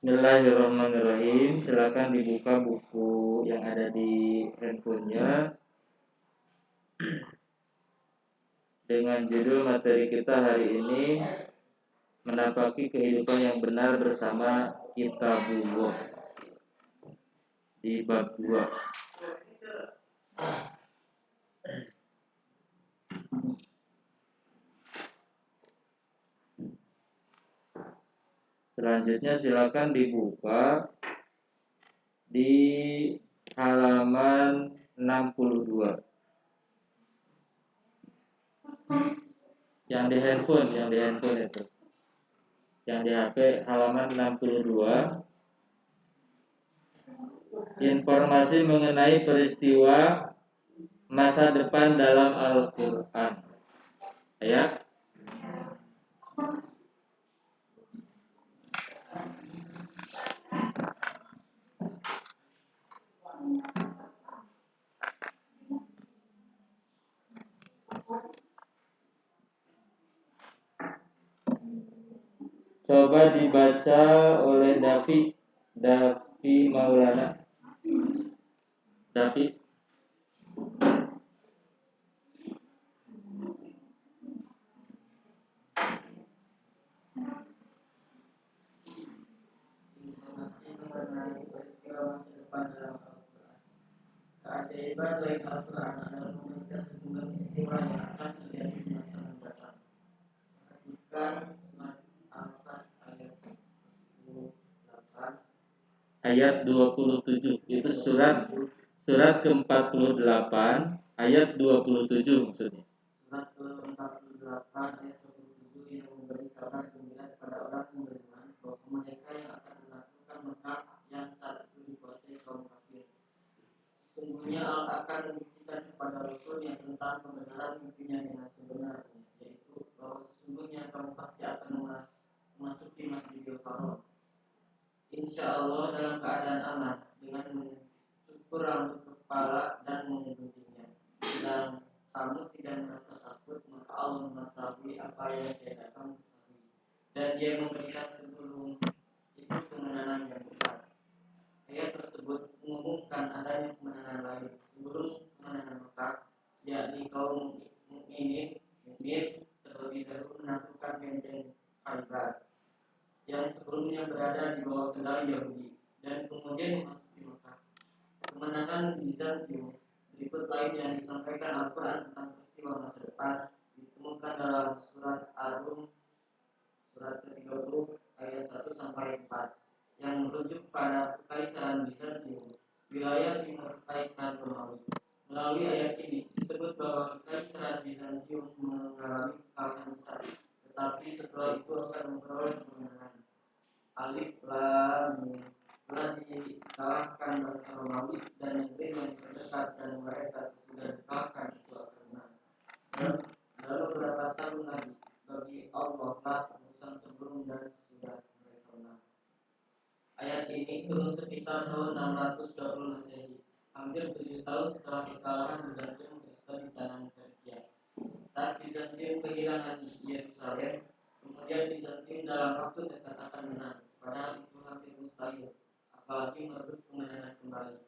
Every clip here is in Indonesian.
Bismillahirrahmanirrahim. Silakan dibuka buku yang ada di handphonenya dengan judul materi kita hari ini, menapaki kehidupan yang benar bersama Kitabullah, di bab 2. Selanjutnya silakan dibuka di halaman 62. Yang di handphone itu. Yang di HP halaman 62. Informasi mengenai peristiwa masa depan dalam Al-Qur'an. Ya. Coba dibaca oleh Davi Maulana. Davi. Informasi mengenai peristiwa masa depan dalam Al-Quran. Keajaiban dari Al-Quran adalah memberikan sejumlah peristiwa yang akan terjadi di masa mendatang. Perhatikan surat Al-Fatihah ayat 27. Itu surat ke-48 ayat 27 maksudnya. Surat ke-48 ayat 27 yang memberi kabar gembira kepada orang yang beriman bahwa mereka yang akan menaklukkan Mekah yang saat itu dikuasai kaum kafir. Sesungguhnya Allah akan membuktikan kepada Rasul yang tentang kebenaran mimpinya dengan sebenarnya, yaitu bahwa sesungguhnya kamu pasti akan memasuki Masjidil Haram, insya Allah dalam keadaan aman, dengan mencukur rambut kepala dan mengunjunginya. Dan kamu tidak merasa takut, maka Allah mengetahui apa yang tidak kamu ketahui, dan Dia memberikan sebelum itu kemenangan yang besar. Ayat tersebut mengumumkan adanya kemenangan lain sebelum kemenangan Mekah, yakni kaum mukminin terlebih dahulu menaklukkan benteng Khaybar yang sebelumnya berada di bawah kendali Yahudi dan kemudian memasuki Mekah. Kemenangan Bizantium berikut lain yang disampaikan Al-Quran tentang peristiwa masa depan ditemukan dalam surat Ar-Rum surat ke-30 ayat 1 sampai 4 yang merujuk pada kekaisaran Bizantium, wilayah timur kekaisaran Romawi. Melalui ayat ini disebut bahwa kekaisaran Bizantium mengalami kekalahan besar, tetapi setelah itu akan memperoleh kemenangan. Alif Lam Mim telah dikalahkan bangsa Romawi dan negeri yang terdekat, dan mereka sesudah dikalahkan itu akan menang. Lalu berapa tahun lagi bagi Allah lah urusan sebelum dan sesudah mereka menang. Ayat ini turun sekitar tahun 620 Masehi, hampir 7 tahun setelah kekalahan Bizantium Kristen di tanah Persia. Saat Bizantium kehilangan Yerusalem, kemudian Bizantium dalam waktu dekat akan menang, padahal itu hampir mustahil, apalagi merebut kemenangan kembali.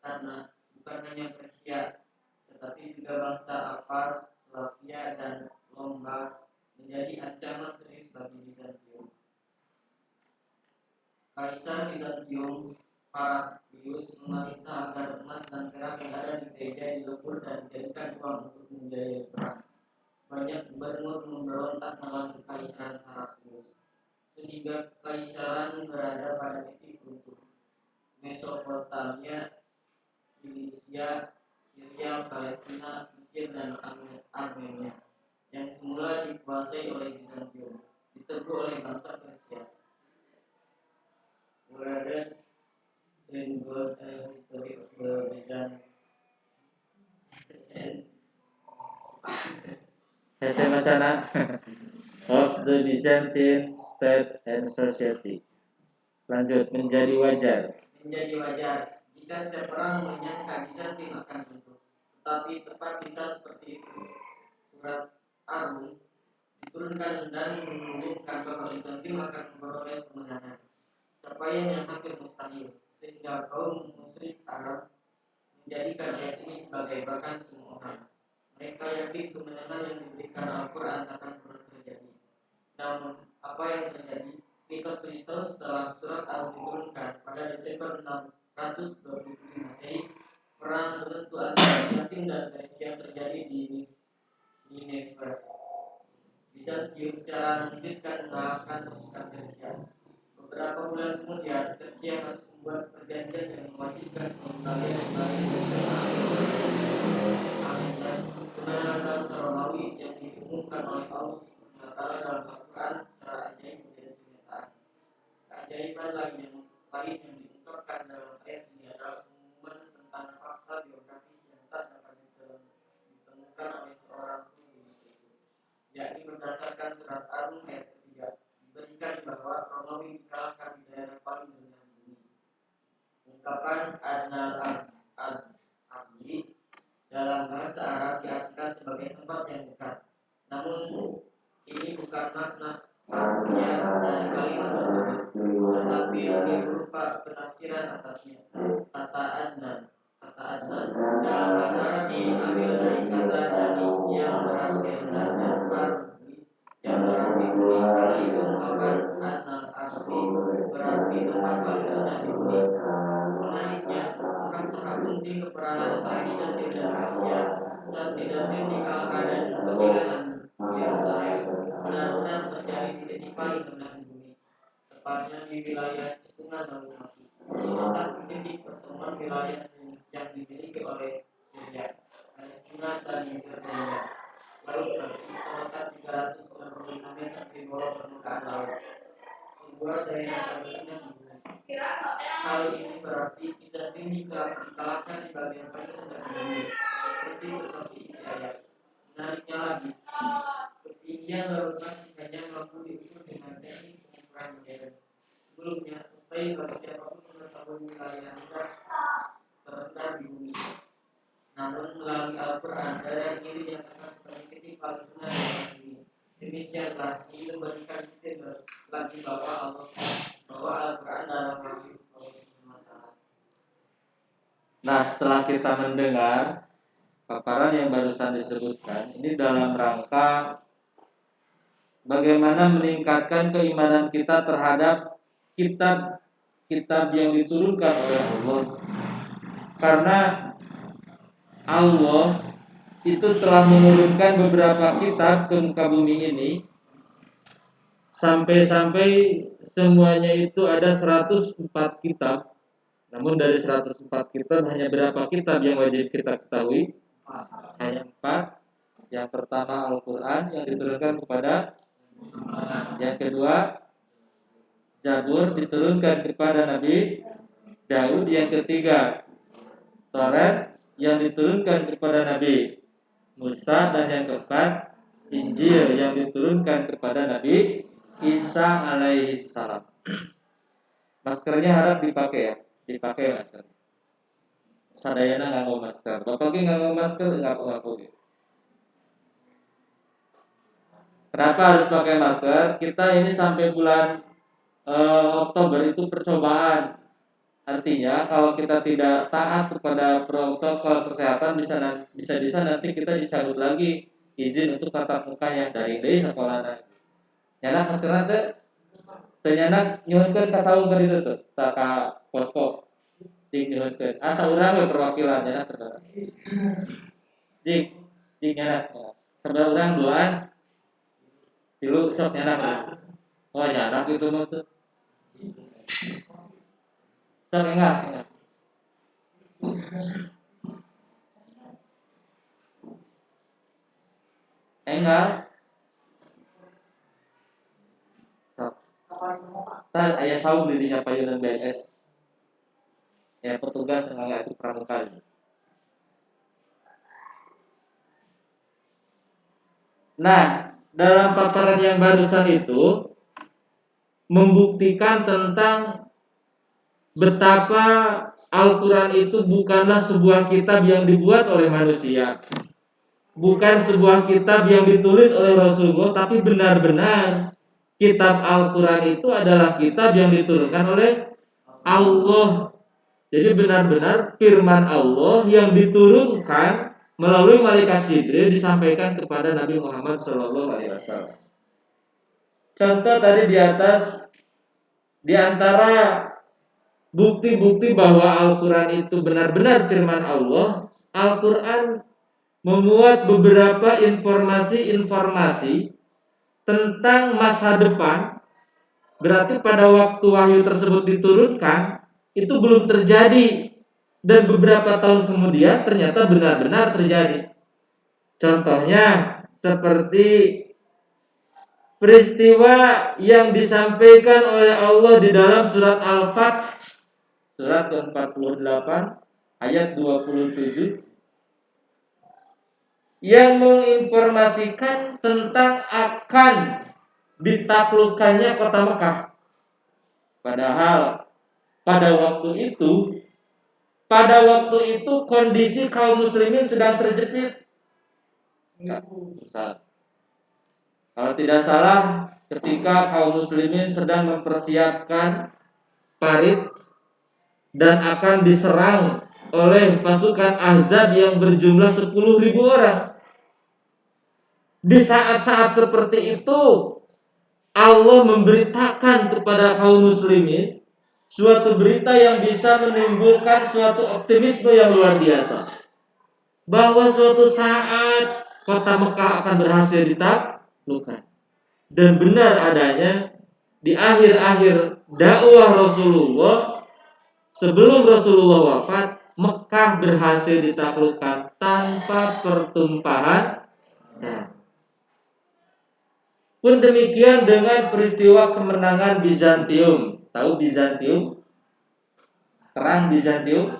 Karena bukan hanya Persia, tetapi juga bangsa Afar, Slavia, dan Lombard menjadi ancaman serius bagi Bizantium. Kaisar Bizantium Parapius memerintah agar emas dan perak yang ada di gereja dilebur dan dijadikan uang untuk membiayai perang. Banyak gubernur memberontak melawan kekaisaran Parapius, sehingga kekaisaran berada pada titik runtuh. Mesopotamia, Fenisia, Syria, Palestina, Mesir, dan Armenia yang semula dikuasai oleh Bizantium diserbu oleh bangsa Persia. Whereas in God and history of the Byzantine of the Byzantine state and society. Lanjut, menjadi wajar jika setiap orang menyangka Bizantium akan runtuh, tetapi tepat bisa seperti itu. Surat Ar-Rum diturunkan dan mengumumkan bahwa Bizantium akan memperoleh kemenangan. capaian yang hampir mustahil, sehingga kaum musyrik Arab menjadikan ayat ini sebagai bahan cemoohan. Mereka yakin kemenangan yang diberikan Al-Quran akan pernah terjadi. Namun, apa yang terjadi? Cerita-cerita setelah surat Al diturunkan pada Desember 627 Masehi, perang menentu antara Bizantium dan Persia terjadi di Nineveh. Bizantium secara mengejutkan mengalahkan pasukan Persia. Beberapa bulan kemudian, Persia harus membuat perjanjian yang mewajibkan pengembalian kemenangan Romawi yang diumumkan oleh Allah dalam Al-Quran secara ajaib menjadi kenyataan. Keajaiban lain yang diungkapkan dalam ayat ini adalah pengumuman tentang fakta biografis yang tak dapat ditemukan oleh seorang pun di masa itu, yakni berdasarkan surat Ar-Rum ayat ketiga, diberikan bahwa Romawi dikalahkan di daerah paling rendah bumi. Ungkapan Adnal Abdi dalam bahasa Arab diartikan sebagai tempat yang dekat. Namun ini bukan makna manusia dari kalimat tersebut, tetapi ini berupa penafsiran atasnya. Kata Adnan dalam bahasa Arab diambil dari kata Dani yang berarti rendah dan Arbi yang berarti bumi. Karena itu ungkapan Adnal Arbi berarti tempat paling rendah di bumi. Menariknya, fakta penting peperangan antara Bizantium dan Persia saat Bizantium dikalahkan dan kehilangan Yerusalem benar-benar terjadi di titik paling rendah di bumi, tepatnya di wilayah cekungan Laut Mati. Terletak di titik pertemuan wilayah yang dimiliki oleh Syria, Palestina dan Yordania. Laut Mati terletak 395 meter di bawah permukaan laut, sebuah daerah terbesar di bumi. Hal ini berarti Bizantium dikalahkan di bagian paling rendah bumi, persis seperti isi ayat. Menariknya lagi, ketinggian laut Mati hanya mampu diukur dengan teknik pengukuran modern. Sebelumnya, mustahil bagi siapapun mengetahui wilayah terendah di bumi. Namun melalui Al-Quran, daerah ini dinyatakan sebagai titik paling rendah di bumi. Demikianlah ini memberikan kita lagi bahwa Al-Quran dalam wahyu. Nah, setelah kita mendengar paparan yang barusan disebutkan, ini dalam rangka bagaimana meningkatkan keimanan kita terhadap kitab yang diturunkan oleh Allah. Karena Allah itu telah menurunkan beberapa kitab ke muka bumi ini, sampai-sampai semuanya itu ada 104 kitab. Namun dari 104 kitab hanya berapa kitab yang wajib kita ketahui? Hanya 4. Yang pertama Al-Quran yang diturunkan kepada, yang kedua Zabur diturunkan kepada Nabi Daud, yang ketiga Taurat yang diturunkan kepada Nabi Musa, dan yang keempat Injil yang diturunkan kepada Nabi Isa alaihissalam. Maskernya harap dipakai ya, dipakai masker. Sadayana nganggo masker. Bapak ki nganggo masker enggak apa-apa. Kenapa harus pakai masker? Kita ini sampai bulan Oktober itu percobaan. Artinya kalau kita tidak taat kepada protokol kesehatan bisa nanti kita dicabut lagi izin untuk tatap muka yang dari sekolah. Nyana maskerna teh ternyata nyuhunkeun ka saung keur ditu teh, ka posko. Dik nyuhunkeun. Asa urang we perwakilan nyana saudara. Dik nyana. Saudara urang duaan. Tilu sok nyana. Oh nyana gitu mah tuh. Sok enggak. Enggak. Tah aya saung di dinya payunan BNS. Ya petugas ngangge pramuka. Nah, dalam paparan yang barusan itu membuktikan tentang betapa Al-Quran itu bukanlah sebuah kitab yang dibuat oleh manusia, bukan sebuah kitab yang ditulis oleh Rasulullah, tapi benar-benar kitab Al-Quran itu adalah kitab yang diturunkan oleh Allah. Jadi benar-benar firman Allah yang diturunkan melalui malaikat Jibril disampaikan kepada Nabi Muhammad SAW. Contoh tadi di atas, di antara bukti-bukti bahwa Al-Quran itu benar-benar firman Allah, Al-Quran memuat beberapa informasi-informasi tentang masa depan. Berarti pada waktu wahyu tersebut diturunkan, itu belum terjadi. Dan beberapa tahun kemudian ternyata benar-benar terjadi. Contohnya seperti peristiwa yang disampaikan oleh Allah di dalam surat Al-Fath, surat ke-48 ayat 27, yang menginformasikan tentang akan ditaklukkannya kota Mekah. Padahal pada waktu itu kondisi kaum muslimin sedang terjepit. Kalau tidak salah, ketika kaum muslimin sedang mempersiapkan parit dan akan diserang oleh pasukan Ahzab yang berjumlah 10.000 orang. Di saat-saat seperti itu, Allah memberitakan kepada kaum muslimin suatu berita yang bisa menimbulkan suatu optimisme yang luar biasa, bahwa suatu saat kota Mekah akan berhasil ditaklukkan. Dan benar adanya di akhir-akhir dakwah Rasulullah, sebelum Rasulullah wafat, Mekah berhasil ditaklukkan tanpa pertumpahan darah. Pun demikian dengan peristiwa kemenangan Bizantium. Tahu Bizantium? Perang Bizantium.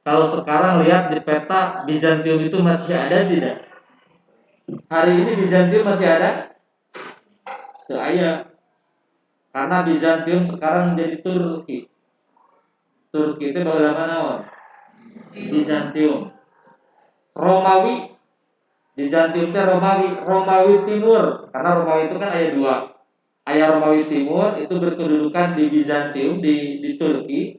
Kalau sekarang lihat di peta, Bizantium itu masih ada tidak? Hari ini Bizantium masih ada? Saya. Karena Bizantium sekarang menjadi Turki. Turki itu bagaimana? Bizantium. Romawi. Bizantium itu Romawi Timur. Karena Romawi itu kan ayat 2. Ayah Romawi Timur itu berkedudukan di Bizantium, di Turki.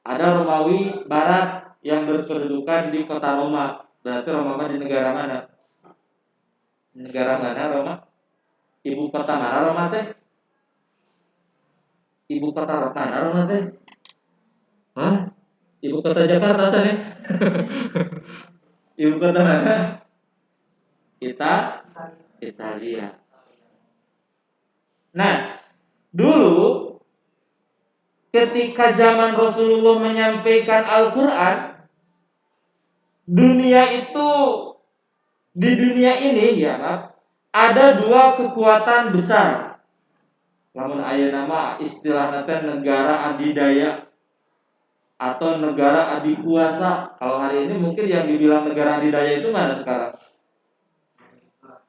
Ada Romawi Barat yang berkedudukan di kota Roma. Berarti Roma di negara mana? Negara mana Roma? Ibu kota mana Roma teh? Ibu kota mana Roma teh? Hah? Ibu kota Jakarta sanes? Ibu kota mana? Italia. Nah, dulu ketika zaman Rasulullah menyampaikan Al-Quran, di dunia ini ya, ada dua kekuatan besar. Namun aya nama istilah negara adidaya atau negara adikuasa. Kalau hari ini mungkin yang dibilang negara adidaya itu mana sekarang?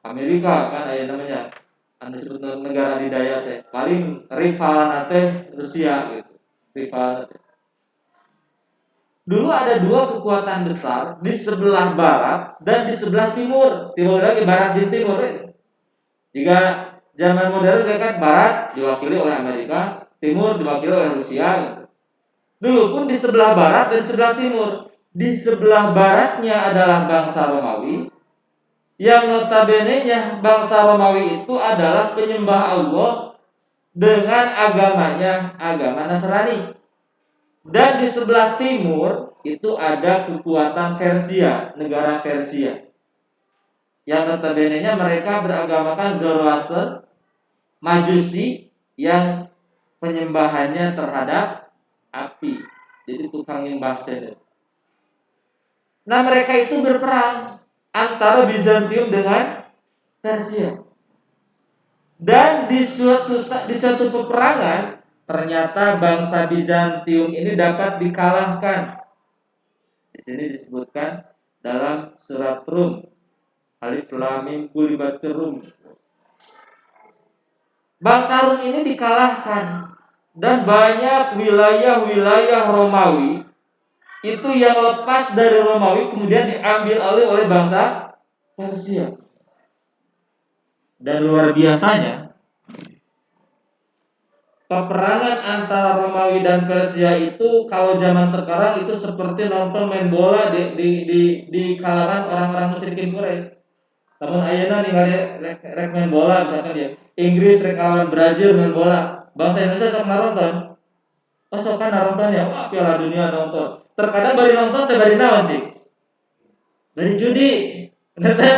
Amerika kan aya namanya. Anda sebut negara adidaya teh. Paling rival teh Rusia gitu. Rival. Dulu ada dua kekuatan besar di sebelah barat dan di sebelah timur. Timur lagi barat dan timur. Jika zaman modern kan barat diwakili oleh Amerika, timur diwakili oleh Rusia. Gitu. Dulu pun di sebelah barat dan sebelah timur. Di sebelah baratnya adalah bangsa Romawi, yang notabene-nya bangsa Romawi itu adalah penyembah Allah dengan agamanya, agama Nasrani. Dan di sebelah timur itu ada kekuatan Persia, negara Persia. Yang notabene-nya mereka beragamakan Zoroaster, Majusi, yang penyembahannya terhadap api. Jadi tukang nyembah sen. Nah, mereka itu berperang antara Bizantium dengan Persia. Dan di suatu peperangan ternyata bangsa Bizantium ini dapat dikalahkan. Di sini disebutkan dalam surat Rum, Alif Lam Mim Gulibatir Rum. Bangsa Rum ini dikalahkan dan banyak wilayah-wilayah Romawi itu yang lepas dari Romawi kemudian diambil oleh bangsa Persia. Dan luar biasanya, peperangan antara Romawi dan Persia itu kalau zaman sekarang itu seperti nonton main bola di kalangan orang-orang musyrikin Quraisy. Namun ayeuna ningali rek main bola misalkan ya. Inggris rek lawan Brazil main bola. Bangsa Indonesia sok nonton. Oh sok kan nonton ya. Wah, Piala Dunia nonton. Terkadang bari nonton teh bari naon sih? Bari judi. Bener teh?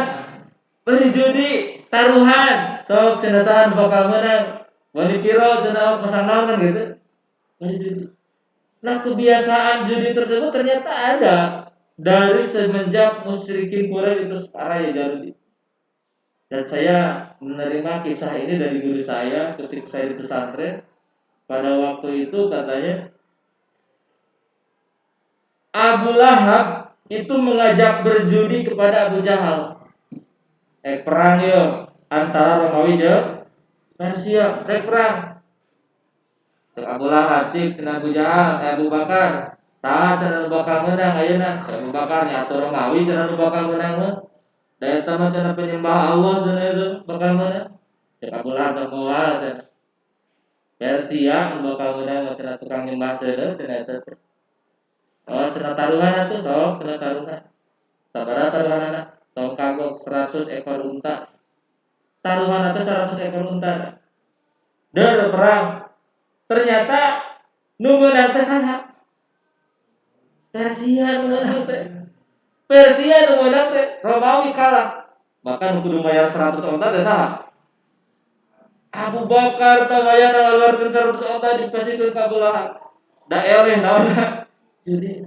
Bari judi, taruhan. Sok cenah bakal menang. Bani piro cenah pasang naon kan gitu. Bari judi. Nah, kebiasaan judi tersebut ternyata ada dari semenjak musyrikin Quraisy itu parah ya jadi. Dan saya menerima kisah ini dari guru saya ketika saya di pesantren. Pada waktu itu katanya Abu Lahab itu mengajak berjudi kepada Abu Jahal. Perang yo antara Romawi dan Persia, perang. Abu Lahab cik cenah Abu Jahal, Abu Bakar. Tah cenah bakal menang ayeuna. Abu Bakar nya atuh Romawi cenah bakal menang mah. Daya tamat cenah penyembah Allah cenah itu bakal menang. Cek Abu Lahab moal cenah. Persia bakal menang cenah tukang nyembah seuneu cenah eta. Oh cenah taruhan atuh sok cenah taruhan. Sabaraha taruhanana? Tong kagok 100 ekor unta. Taruhan atuh 100 ekor unta. Der perang. Ternyata nu meunang teh saha? Persia nu meunang teh. Persia nu meunang teh Romawi kalah. Bahkan kudu mayar 100 onta teh saha? Abu Bakar tamayana ngaluarkeun 100 onta dipasikeun ka Abu Lahab. Da eleh naonna? Jadi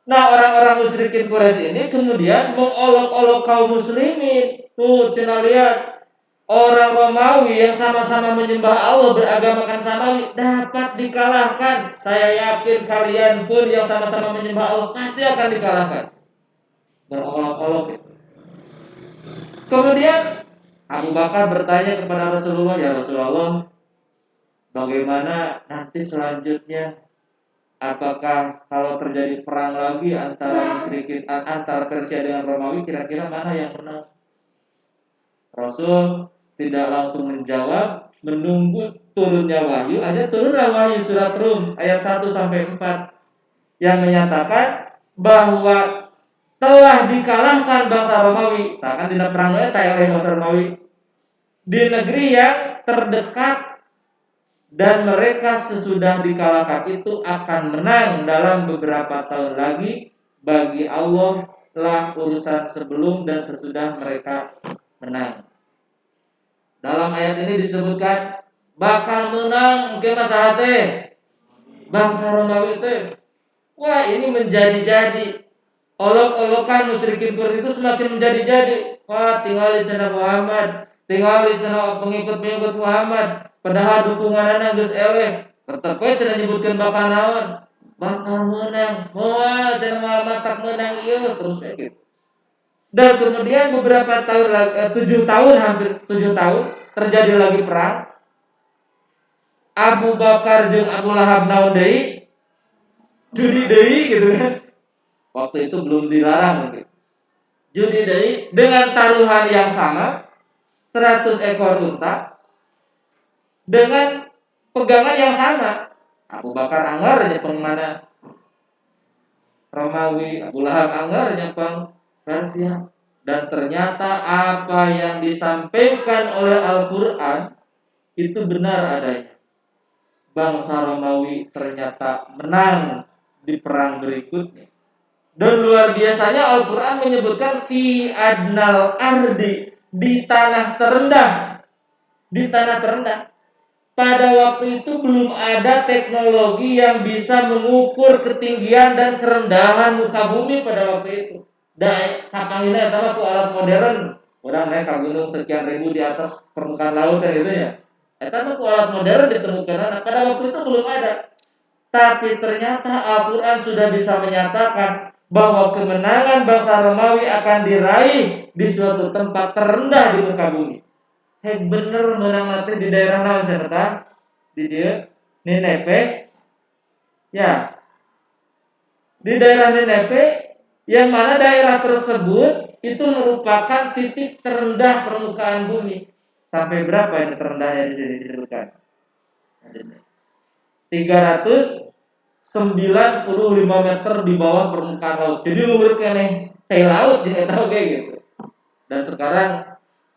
nah orang-orang musyrikin Quraisy ini kemudian mengolok-olok kaum muslimin. Tuh cenah lihat orang Romawi yang sama-sama menyembah Allah beragamakan samawi dapat dikalahkan. Saya yakin kalian pun yang sama-sama menyembah Allah pasti akan dikalahkan. Berolok-olok. Kemudian Abu Bakar bertanya kepada Rasulullah, ya Rasulullah, bagaimana nanti selanjutnya? Apakah kalau terjadi perang lagi antara musyrikin antara Persia dengan Romawi, kira-kira mana yang menang? Rasul tidak langsung menjawab, menunggu turunnya wahyu. Ada turunlah wahyu surat Rum ayat 1 sampai 4 yang menyatakan bahwa telah dikalahkan bangsa Romawi. Nah, kan di perang eta oleh bangsa Romawi di negeri yang terdekat. Dan mereka sesudah dikalahkan itu akan menang dalam beberapa tahun lagi. Bagi Allah lah urusan sebelum dan sesudah mereka menang. Dalam ayat ini disebutkan bakal menang ke masa hati bangsa Romawi itu. Wah ini menjadi-jadi. Olok-olokan musyrikin Quraisy itu semakin menjadi-jadi. Wah tinggal di cenah Muhammad, tinggal di cenah pengikut-pengikut Muhammad. Padahal dukunganana geus eleh. Tetep we cenah nyebutkeun bakal naon? Bakal menang. Moal cenah Muhammad tak menang ieu terus kayak gitu. Dan kemudian beberapa tahun lagi 7 tahun hampir 7 tahun terjadi lagi perang. Abu Bakar jeung Abu Lahab naon deui? Judi deui gitu kan. Waktu itu belum dilarang gitu. Judi deui dengan taruhan yang sama 100 ekor unta dengan pegangan yang sama. Abu Bakar anggar nyepeng mana Romawi, Abu Lahab anggar nyepeng Persia. Dan ternyata apa yang disampaikan oleh Al-Quran itu benar adanya. Bangsa Romawi ternyata menang di perang berikutnya. Dan luar biasanya Al-Quran menyebutkan fi adnal ardi, di tanah terendah. Di tanah terendah. Pada waktu itu belum ada teknologi yang bisa mengukur ketinggian dan kerendahan muka bumi pada waktu itu. Dan kapangina eta ku alat modern. Urang naik ka gunung sekian ribu di atas permukaan laut dan itu ya. Eta mah ku alat modern ditemukan. Pada waktu itu belum ada. Tapi ternyata Al-Quran sudah bisa menyatakan bahwa kemenangan bangsa Romawi akan diraih di suatu tempat terendah di muka bumi. Hek bener menang nanti di daerah naon cenah di dia Nineve. Ya, di daerah Nineve yang mana daerah tersebut itu merupakan titik terendah permukaan bumi. Sampai berapa ini terendahnya di sini disebutkan? 395 meter di bawah permukaan laut. Jadi luhur keneh kayak laut ya tahu kayak gitu. Dan sekarang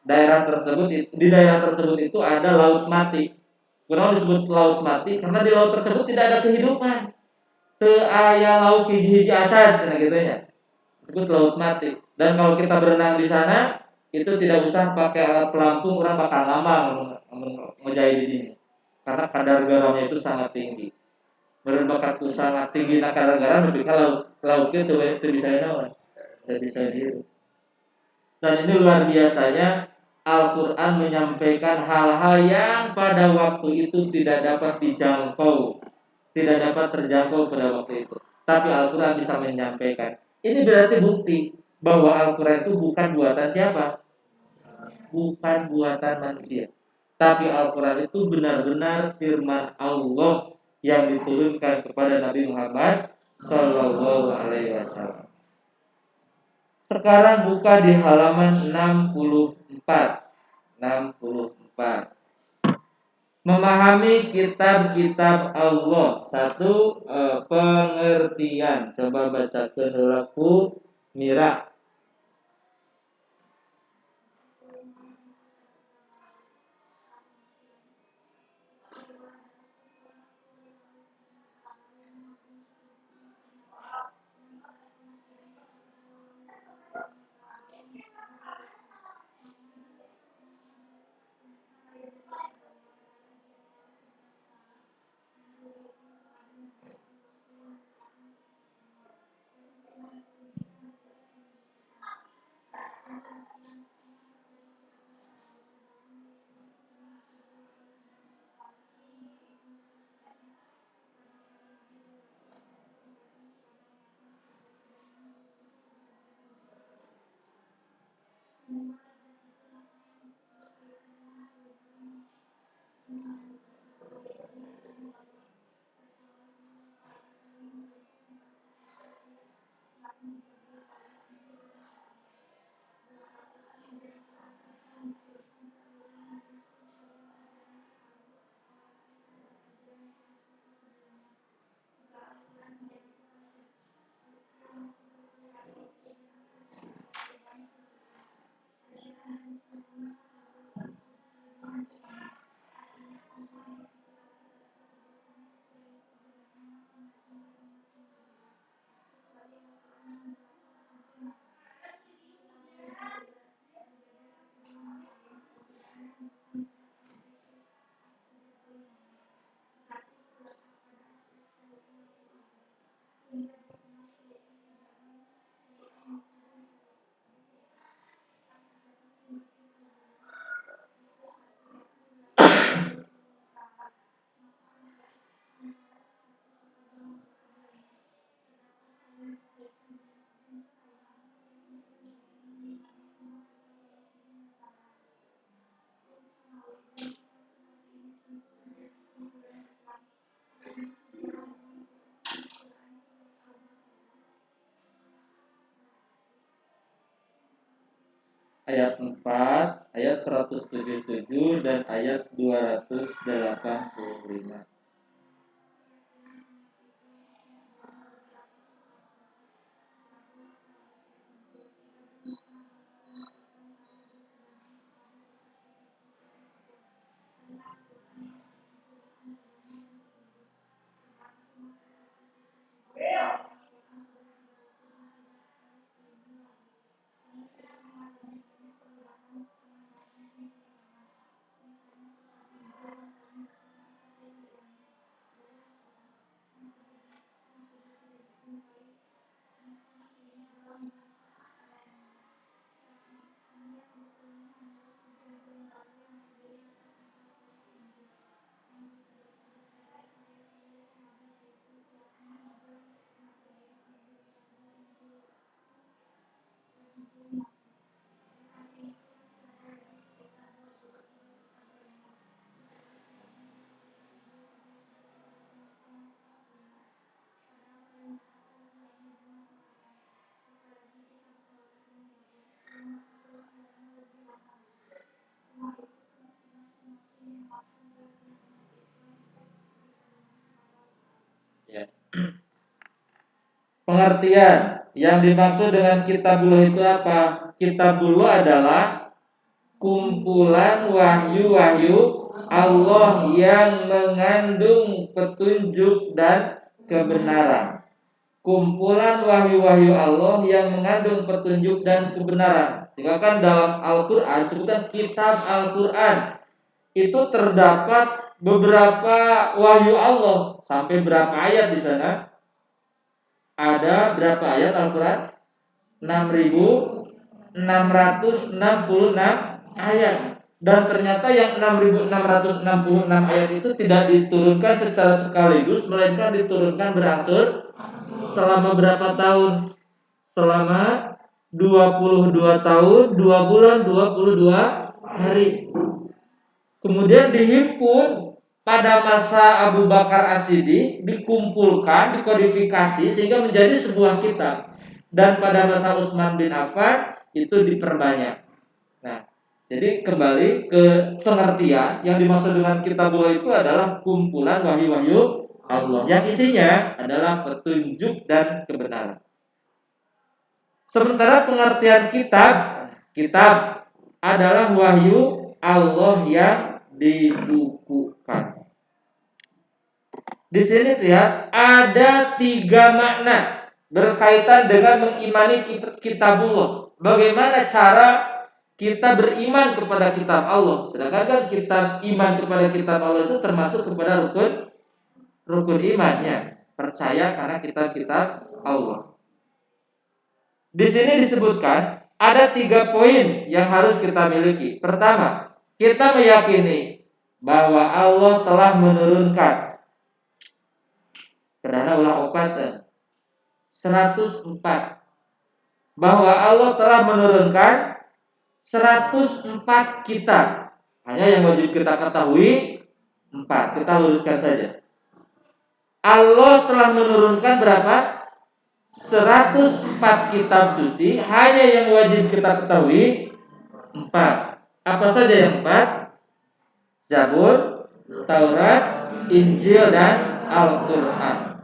di daerah tersebut itu ada laut mati. Kenapa disebut laut mati? Karena di laut tersebut tidak ada kehidupan. Teu aya lauk hiji-hiji acan cenah gitu ya. Disebut laut mati. Dan kalau kita berenang di sana itu tidak usah pakai alat pelampung, orang bakal ngambang ngejai di sini. Karena kadar garamnya itu sangat tinggi. Meureun bakat tu sangat tinggi na kadar garam tapi kalau laut itu bisa naon? Teu bisa dihirup. Dan ini luar biasanya Al-Quran menyampaikan hal-hal yang pada waktu itu tidak dapat dijangkau, tidak dapat terjangkau pada waktu itu. Tapi Al-Quran bisa menyampaikan. Ini berarti bukti bahwa Al-Quran itu bukan buatan siapa? Bukan buatan manusia. Tapi Al-Quran itu benar-benar firman Allah yang diturunkan kepada Nabi Muhammad Sallallahu Alaihi Wasallam. Sekarang buka di halaman 64. 64. Memahami kitab-kitab Allah. Satu, pengertian. Coba baca kehendak Mira. Ayat 4, ayat 177 dan ayat 285. pengertian yang dimaksud dengan kitabullah itu apa? Kitabullah adalah kumpulan wahyu-wahyu Allah yang mengandung petunjuk dan kebenaran. Kumpulan wahyu-wahyu Allah yang mengandung petunjuk dan kebenaran. Dikatakan dalam Al-Quran, sebutan kitab Al-Quran, itu terdapat beberapa wahyu Allah. Sampai berapa ayat di sana? Ada berapa ayat Al-Quran? 6.666 ayat. Dan ternyata yang 6.666 ayat itu tidak diturunkan secara sekaligus, melainkan diturunkan berangsur selama berapa tahun? Selama 22 tahun, 2 bulan, 22 hari. Kemudian dihimpun pada masa Abu Bakar As-Siddiq, dikumpulkan, dikodifikasi sehingga menjadi sebuah kitab. Dan pada masa Utsman bin Affan itu diperbanyak. Nah, jadi kembali ke pengertian yang dimaksud dengan kitabullah itu adalah kumpulan wahyu-wahyu Allah yang isinya adalah petunjuk dan kebenaran. Sementara pengertian kitab adalah wahyu Allah yang dibukukan. Di sini lihat ada 3 makna berkaitan dengan mengimani kitabullah. Bagaimana cara kita beriman kepada kitab Allah? Sedangkan kan kitab iman kepada kitab Allah itu termasuk kepada rukun imannya, percaya karena kitab-kitab Allah. Di sini disebutkan ada 3 poin yang harus kita miliki. Pertama, kita meyakini bahwa Allah telah menurunkan perdana ulah opat 104, bahwa Allah telah menurunkan 104 kitab. Hanya yang wajib kita ketahui 4. Kita luruskan saja. Allah telah menurunkan berapa? 104 kitab suci. Hanya yang wajib kita ketahui 4. Apa saja yang 4? Zabur, Taurat, Injil, dan Al-Quran.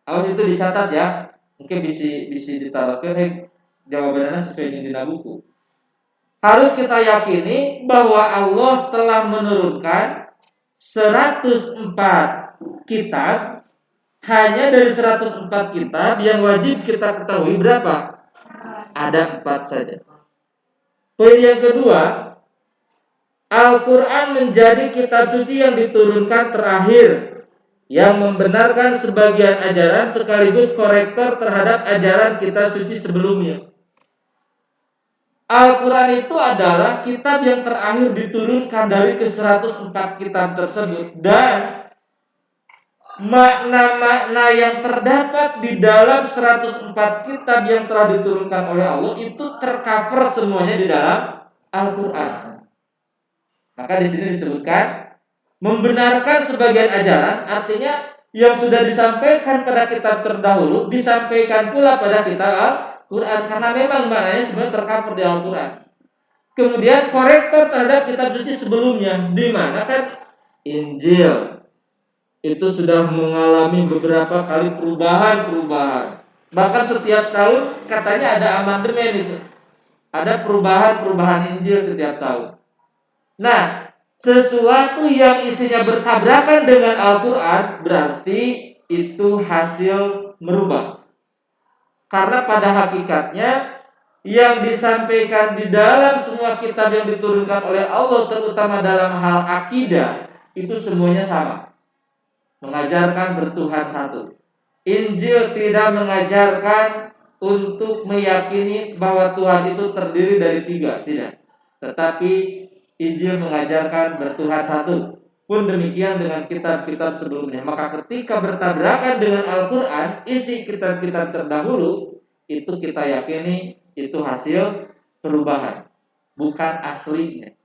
Awas itu dicatat ya. Mungkin bisa ditalaskan jawabannya sesuai yang di buku. Harus kita yakini bahwa Allah telah menurunkan 104 kitab. Hanya dari 104 kitab yang wajib kita ketahui berapa? Ada 4 saja. Poin yang kedua, Al-Quran menjadi kitab suci yang diturunkan terakhir, yang membenarkan sebagian ajaran sekaligus korektor terhadap ajaran kitab suci sebelumnya. Al-Quran itu adalah kitab yang terakhir diturunkan dari ke-104 kitab tersebut. Dan makna-makna yang terdapat di dalam 104 kitab yang telah diturunkan oleh Allah itu tercover semuanya di dalam Al-Quran. Maka di sini disebutkan membenarkan sebagian ajaran, artinya yang sudah disampaikan pada kitab terdahulu disampaikan pula pada kitab Al-Quran, karena memang maknanya sebenarnya tercover di Al-Quran. Kemudian korektor terhadap kitab suci sebelumnya, di mana kan Injil itu sudah mengalami beberapa kali perubahan. Bahkan setiap tahun katanya ada amandemen itu. Ada perubahan Injil setiap tahun. Nah, sesuatu yang isinya bertabrakan dengan Al-Quran berarti itu hasil merubah. Karena pada hakikatnya yang disampaikan di dalam semua kitab yang diturunkan oleh Allah, terutama dalam hal akidah, itu semuanya sama. Mengajarkan bertuhan satu. Injil tidak mengajarkan untuk meyakini bahwa Tuhan itu terdiri dari 3, tidak. Tetapi Injil mengajarkan bertuhan satu. Pun demikian dengan kitab-kitab sebelumnya. Maka ketika bertabrakan dengan Al-Quran, isi kitab-kitab terdahulu, itu kita yakini itu hasil perubahan, bukan aslinya.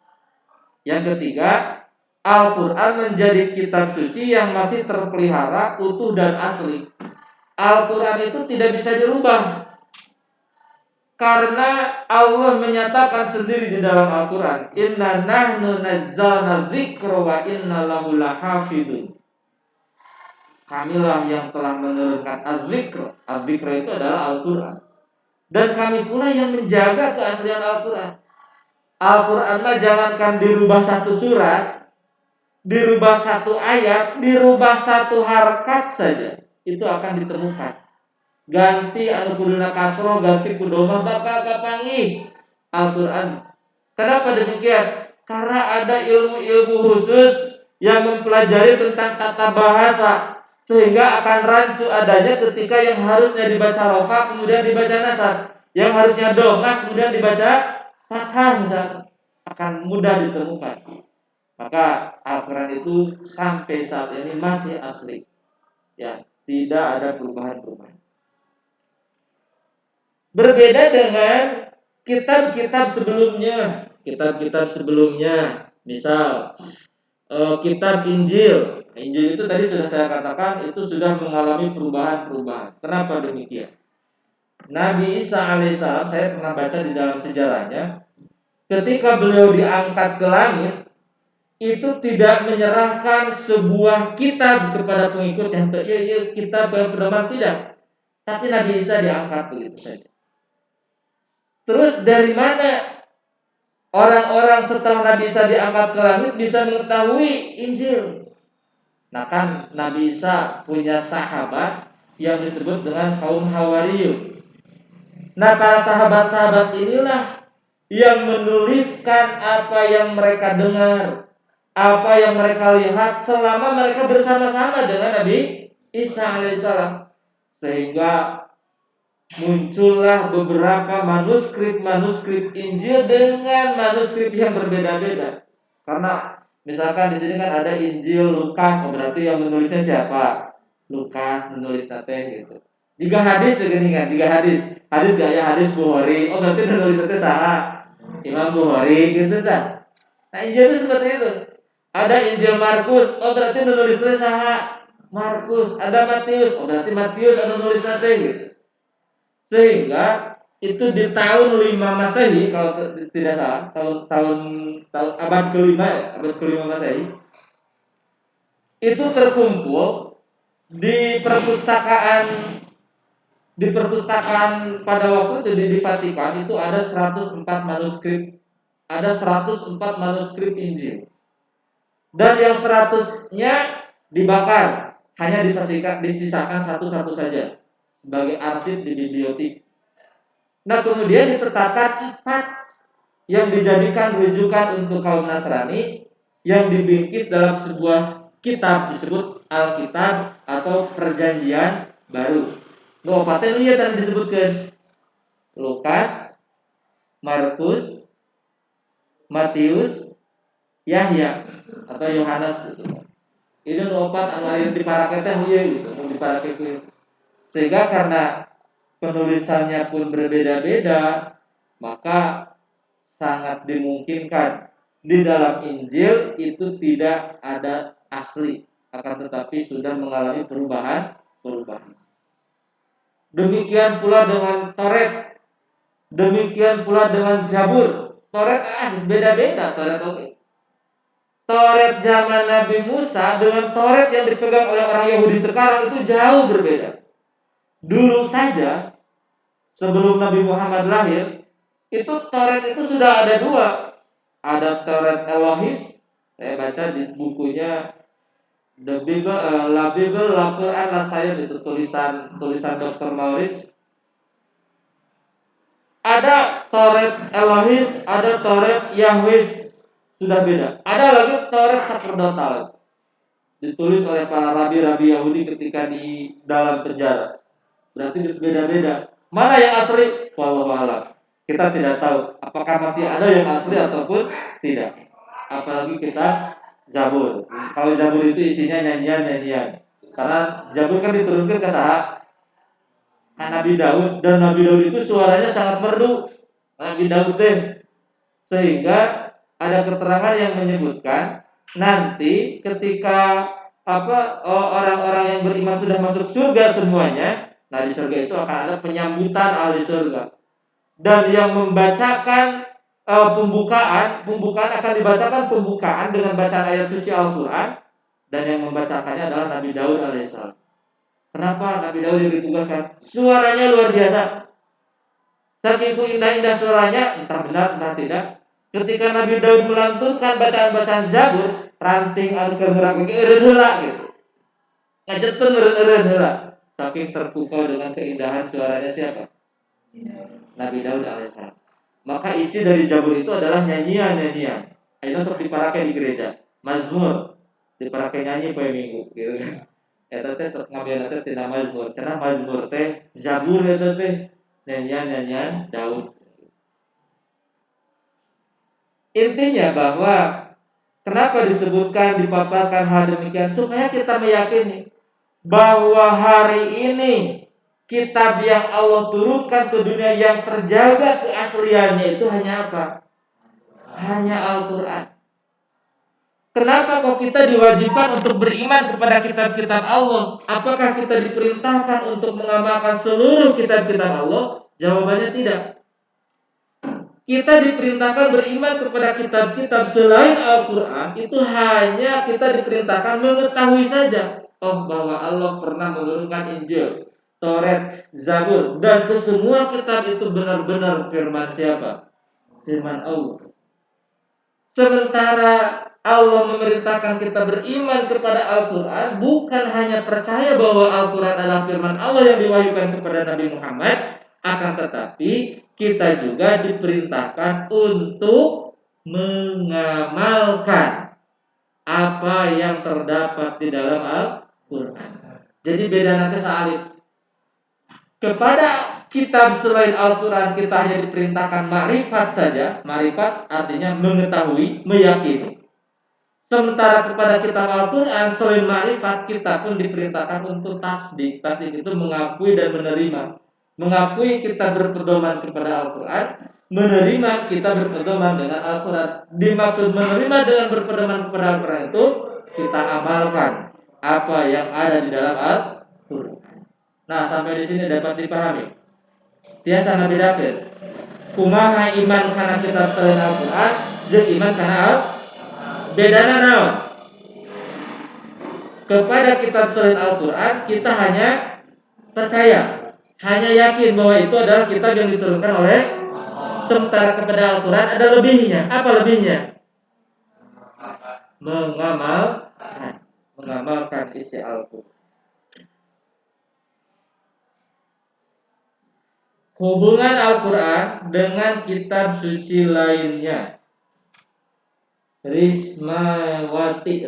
Yang ketiga, Al-Quran menjadi kitab suci yang masih terpelihara utuh dan asli. Al-Quran itu tidak bisa dirubah, karena Allah menyatakan sendiri di dalam Al-Quran, Inna nahnu nazzalna dzikra wa inna lahu lahafidun. Kamilah yang telah menurunkan az-zikr. Az-zikr itu adalah Al-Quran. Dan kami pula yang menjaga keaslian Al-Quran. Al-Quran mah jangankan dirubah satu surat, dirubah satu ayat, dirubah satu harakat saja, itu akan ditemukan. Ganti anu kuduna kasro, ganti kudoma bakal kapangi Al-Quran. Kenapa demikian? Karena ada ilmu-ilmu khusus yang mempelajari tentang tata bahasa, sehingga akan rancu adanya ketika yang harusnya dibaca rofa kemudian dibaca nasab, yang harusnya doma kemudian dibaca fathah misalnya, akan mudah ditemukan. Maka Al-Quran itu sampai saat ini masih asli, ya, tidak ada perubahan-perubahan. Berbeda dengan kitab-kitab sebelumnya. Kitab-kitab sebelumnya, misal kitab Injil. Injil itu tadi sudah saya katakan itu sudah mengalami perubahan-perubahan. Kenapa demikian? Nabi Isa alaihissalam, saya pernah baca di dalam sejarahnya, ketika beliau diangkat ke langit, itu tidak menyerahkan sebuah kitab kepada pengikutnya. Ya, kitab pedoman tidak. Tapi Nabi Isa diangkat begitu saja. Terus dari mana orang-orang setelah Nabi Isa diangkat ke langit bisa mengetahui Injil? Nah kan Nabi Isa punya sahabat yang disebut dengan kaum Hawariyun. Nah para sahabat-sahabat inilah yang menuliskan apa yang mereka dengar, apa yang mereka lihat selama mereka bersama-sama dengan Nabi Isa alaihissalam. Sehingga muncullah beberapa manuskrip Injil dengan manuskrip yang berbeda-beda. Karena misalkan di sini kan ada Injil Lukas, berarti yang menulisnya siapa? Lukas menulis nate gitu. Jika hadis begini kan, jika hadis gak ya hadis Bukhari, berarti menulis nate saha? Imam Bukhari gitu kan. Nah Injil itu seperti itu. Ada Injil Markus, berarti menulis nate saha? Markus. Ada Matius, berarti Matius menulis nate gitu. Sehingga itu di tahun 5 Masehi kalau tidak salah, tahun abad kelima ya, abad kelima Masehi, itu terkumpul di perpustakaan pada waktu itu di Vatikan itu ada 104 manuskrip, ada 104 manuskrip Injil. Dan yang 100-nya dibakar, hanya disisakan satu-satu saja sebagai arsip di bibliotek. Nah kemudian ditetapkan 4 yang dijadikan rujukan untuk kaum Nasrani yang dibingkis dalam sebuah kitab disebut Alkitab atau Perjanjian Baru. Loh, patenya lihat yang disebutkan Lukas, Markus, Matius, Yahya atau Yohanes gitu. Ini opat anu diparaketnya gitu, diparaketnya. Sehingga karena penulisannya pun berbeda-beda, maka sangat dimungkinkan di dalam Injil itu tidak ada asli, akan tetapi sudah mengalami perubahan. Demikian pula dengan Toret, demikian pula dengan Zabur. Toret beda-beda Toret oke. Toret zaman Nabi Musa dengan Toret yang dipegang oleh orang Yahudi sekarang itu jauh berbeda. Dulu saja sebelum Nabi Muhammad lahir, itu Toret itu sudah ada 2. Ada Toret Elohis, saya baca di bukunya The Bible, La Bible, La Quran, La Science, itu tulisan Dr. Maurits. Ada Toret Elohis, ada Toret Yahwis, sudah beda. Ada lagi Toret sacerdotal, ditulis oleh para rabi-rabi Yahudi ketika di dalam penjara. Berarti beda-beda. Mana yang asli? Wallahu a'lam. Kita tidak tahu apakah masih ada yang asli ataupun tidak. Apalagi kita Zabur. Kalau Zabur itu isinya nyanyian. Karena Zabur kan diturunkan ke saha? Kan Nabi Daud, dan Nabi Daud itu suaranya sangat merdu. Nabi Daud sehingga ada keterangan yang menyebutkan nanti ketika orang-orang yang beriman sudah masuk surga semuanya, nah di surga itu akan ada penyambutan ahli surga. Dan yang membacakan pembukaan akan dibacakan pembukaan dengan bacaan ayat suci Al-Quran. dan yang membacakannya adalah Nabi Daud alaihissalam. Kenapa Nabi Daud yang ditugaskan? Suaranya luar biasa. Saking indah-indah suaranya, entah benar entah tidak. Ketika Nabi Daud melantunkan bacaan-bacaan Zabur, ranting anu kemerang eureun heula gitu. Ngajeteun eureun heula. Saking terpukau dengan keindahan suaranya siapa? Nabi Daud alaihissalam. Maka isi dari Zabur itu adalah nyanyian-nyanyian. Ayeuna sok diparake di gereja. Mazmur diparake nyanyi poe Minggu gitu kan. Eta teh sok ngambilna teh tina mazmur. Cenah mazmur teh Zabur eta teh nyanyian-nyanyian Daud. Intinya bahwa kenapa disebutkan dipaparkan hal demikian supaya kita meyakini bahwa hari ini kitab yang Allah turunkan ke dunia yang terjaga keasliannya itu hanya apa? Hanya Al-Quran. Kenapa kok kita diwajibkan untuk beriman kepada kitab-kitab Allah? Apakah kita diperintahkan untuk mengamalkan seluruh kitab-kitab Allah? Jawabannya tidak. Kita diperintahkan beriman kepada kitab-kitab selain Al-Quran. Itu hanya kita diperintahkan mengetahui saja. Oh, bahwa Allah pernah menurunkan Injil, Taurat, Zabur, dan kesemua kitab itu benar-benar firman siapa? Firman Allah. Sementara Allah memerintahkan kita beriman kepada Al-Quran, bukan hanya percaya bahwa Al-Quran adalah firman Allah yang diwahyukan kepada Nabi Muhammad, akan tetapi kita juga diperintahkan untuk mengamalkan apa yang terdapat di dalam Al-Quran. Jadi beda nanti salib. Kepada kitab selain Al-Quran kita hanya diperintahkan makrifat saja. Makrifat artinya mengetahui, meyakini. Sementara kepada kitab Al-Quran selain makrifat kita pun diperintahkan untuk tasdik. Tasdik itu mengakui dan menerima. Mengakui kita berpedoman kepada Al-Quran, menerima kita berpedoman dengan Al-Quran. Dimaksud menerima dengan berpedoman kepada Al-Quran itu kita amalkan apa yang ada di dalam Al-Quran. Nah, sampai di sini dapat dipahami. Tiasa Nabi David. Kumaha iman karena kitab selain Al-Quran, jeung iman karena bedana naon? Kepada kitab selain Al-Quran kita hanya percaya, hanya yakin bahwa itu adalah kitab yang diturunkan oleh. Sementara kepada Al-Quran ada lebihnya. Apa lebihnya? Mengamalkan isi Al-Quran. Hubungan Al-Quran dengan kitab suci lainnya. Rismawati.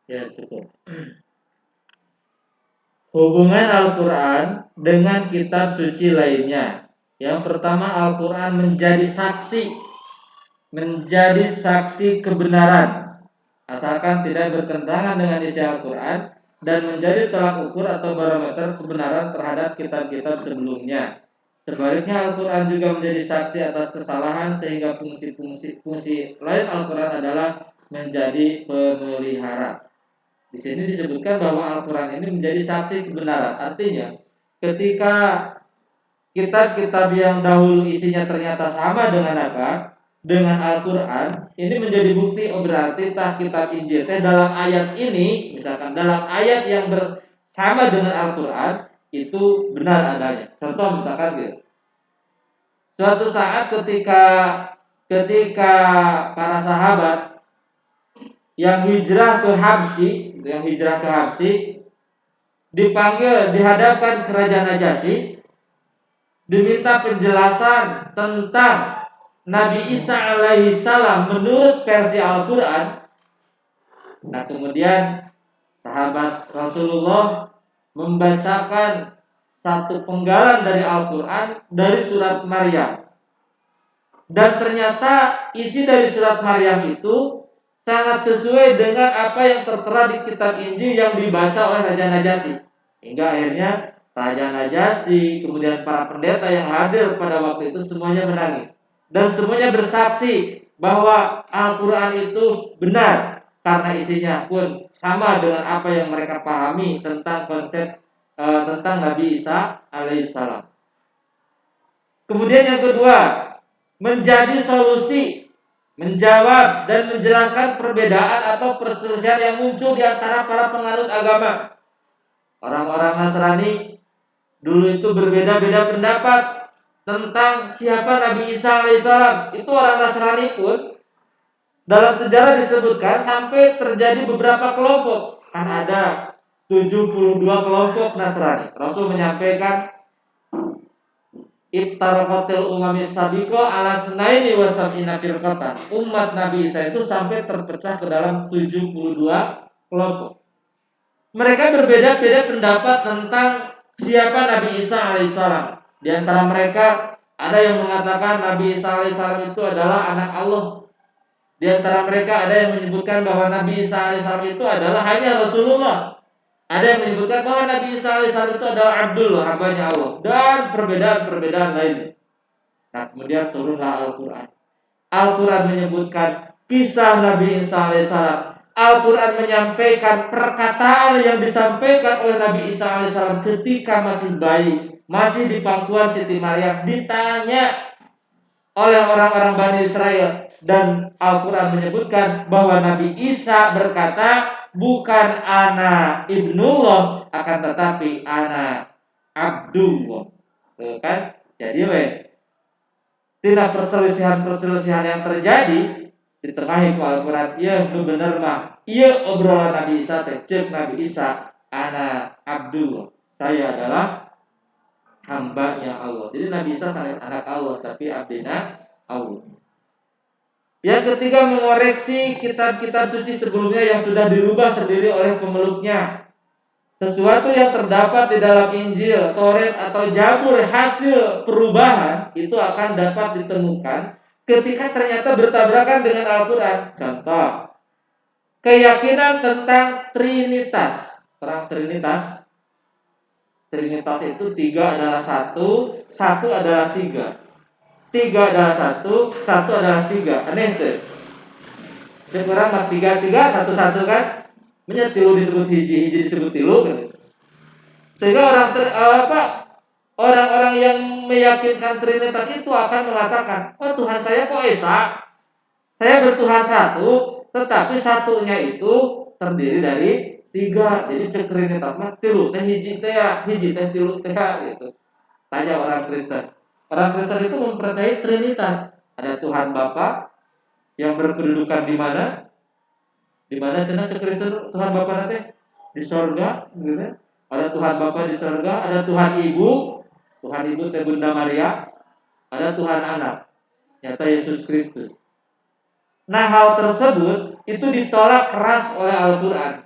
Ya, cukup. Hubungan Al-Quran dengan kitab suci lainnya. Yang pertama, Al-Quran menjadi saksi kebenaran, asalkan tidak bertentangan dengan isi Al-Quran, dan menjadi tolak ukur atau barometer kebenaran terhadap kitab-kitab sebelumnya. Sebaliknya, Al-Quran juga menjadi saksi atas kesalahan, sehingga fungsi lain Al-Quran adalah menjadi pemelihara. Di sini disebutkan bahwa Al-Quran ini menjadi saksi kebenaran. Artinya, ketika kitab-kitab yang dahulu isinya ternyata sama dengan apa? Dengan Al-Quran, ini menjadi bukti. Oh, berarti kitab Injil dalam ayat ini, misalkan dalam ayat yang bersama dengan Al-Quran, itu benar adanya. Contoh misalkan gitu. Suatu saat ketika para sahabat yang hijrah ke Habsyi dipanggil, dihadapkan ke Raja Najasyi, diminta penjelasan tentang Nabi Isa alaihi salam menurut versi Al-Quran. Nah, kemudian sahabat Rasulullah membacakan satu penggalan dari Al-Quran dari surat Maryam. Dan ternyata isi dari surat Maryam itu sangat sesuai dengan apa yang tertera di kitab Injil yang dibaca oleh Raja Najasyi. Hingga akhirnya Raja Najasyi, kemudian para pendeta yang hadir pada waktu itu semuanya menangis. Dan semuanya bersaksi bahwa Al-Quran itu benar, karena isinya pun sama dengan apa yang mereka pahami tentang konsep tentang Nabi Isa alaihissalam. Kemudian yang kedua, menjadi solusi, menjawab dan menjelaskan perbedaan atau perselisihan yang muncul di antara para penganut agama. Orang-orang Nasrani dulu itu berbeda-beda pendapat tentang siapa Nabi Isa alaihissalam. Itu orang Nasrani pun dalam sejarah disebutkan sampai terjadi beberapa kelompok. Kan ada 72 kelompok Nasrani. Rasul menyampaikan Ibtaraqatil umamis sabiqo ala sunaini wa sab'ina firqatan. Umat Nabi Isa itu sampai terpecah ke dalam 72 kelompok. Mereka berbeda-beda pendapat tentang siapa Nabi Isa alaihissalam. Di antara mereka ada yang mengatakan Nabi Isa alaihissalam itu adalah anak Allah. Di antara mereka ada yang menyebutkan bahwa Nabi Isa alaihissalam itu adalah hanya Rasulullah. Ada yang menyebutkan bahwa Nabi Isa alaihissalam itu adalah Abdullah, hambanya Allah, dan perbedaan-perbedaan lain. Nah, kemudian turunlah Al-Quran. Al-Quran menyebutkan kisah Nabi Isa alaihissalam. Al-Quran menyampaikan perkataan yang disampaikan oleh Nabi Isa alaihissalam ketika masih bayi, masih di pangkuan Siti Maryam, ditanya oleh orang-orang Bani Israel. Dan Al-Quran menyebutkan bahwa Nabi Isa berkata, bukan ana ibnullah, akan tetapi ana abdullah. Tuh kan? Jadi tidak perselisihan-perselisihan yang terjadi di tengah itu Al-Quran. Iya bener mah, iya obrolan Nabi Isa teh, cek Nabi Isa, ana abdullah, saya adalah hambanya Allah. Jadi Nabi Isa sangat anak Allah, tapi abdina Allah. Yang ketiga, mengoreksi kitab-kitab suci sebelumnya yang sudah dirubah sendiri oleh pemeluknya. Sesuatu yang terdapat di dalam Injil, Taurat atau Zabur hasil perubahan itu akan dapat ditemukan ketika ternyata bertabrakan dengan Al-Quran. Contoh, keyakinan tentang Trinitas. Terang Trinitas. Trinitas itu 3 adalah 1, 1 adalah 3. 3 adalah 1, 1 adalah 3. Aneh tuh. Sekarang 3, 3, 1, 1 kan? Tilu disebut hiji, hiji disebut tilu kan? Sehingga orang-orang yang meyakinkan Trinitas itu akan mengatakan, oh Tuhan saya kok Esa? Saya bertuhan satu, tetapi satunya itu terdiri dari 3. Jadi cek Trinitas mah tilu teh hiji teh tilu teh gitu. Tanya orang Kristen. Orang Kristen itu mempercayai Trinitas. Ada Tuhan Bapa yang berkedudukan di mana? Di mana cenah cek Kristen Tuhan Bapa nanti? Di sorga, gitu. Ada Tuhan Bapa di sorga, ada Tuhan Ibu teh Bunda Maria, ada Tuhan Anak, nyata Yesus Kristus. Nah, hal tersebut itu ditolak keras oleh Al-Quran.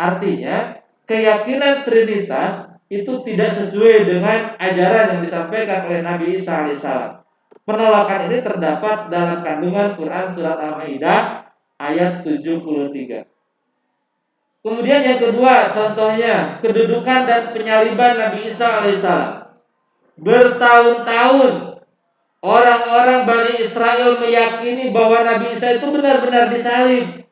Artinya, keyakinan Trinitas itu tidak sesuai dengan ajaran yang disampaikan oleh Nabi Isa alaihissalam. Penolakan ini terdapat dalam kandungan Quran surat Al-Maidah ayat 73. Kemudian yang kedua, contohnya kedudukan dan penyaliban Nabi Isa alaihissalam. Bertahun-tahun orang-orang Bani Israel meyakini bahwa Nabi Isa itu benar-benar disalib,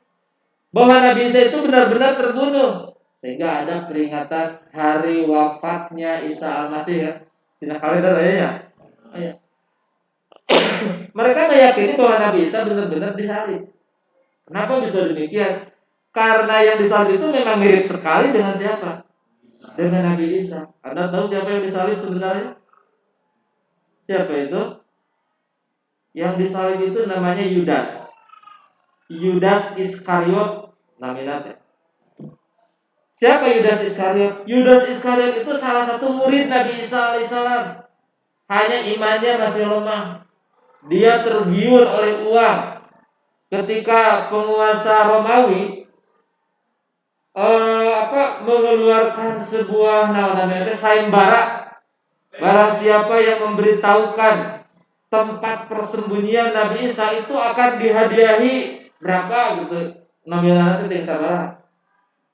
bahwa Nabi Isa itu benar-benar terbunuh, sehingga ada peringatan hari wafatnya Isa Al-Masih ya. Tidak kalender ayatnya. Mereka meyakini bahwa Nabi Isa benar-benar disalib. Kenapa bisa demikian? Karena yang disalib itu memang mirip sekali dengan siapa? Dengan Nabi Isa. Anda tahu siapa yang disalib sebenarnya? Siapa itu? Yang disalib itu namanya Yudas. Yudas Iskariot namanya. Siapa Yudas Iskariot? Yudas Iskariot itu salah satu murid Nabi Isa alaihissalam. Hanya imannya masih lemah. Dia tergiur oleh uang. Ketika penguasa Romawi mengeluarkan sebuah namanya sayembara, barang siapa yang memberitahukan tempat persembunyian Nabi Isa itu akan dihadiahi berapa gitu. Nominalnya itu sabaraha.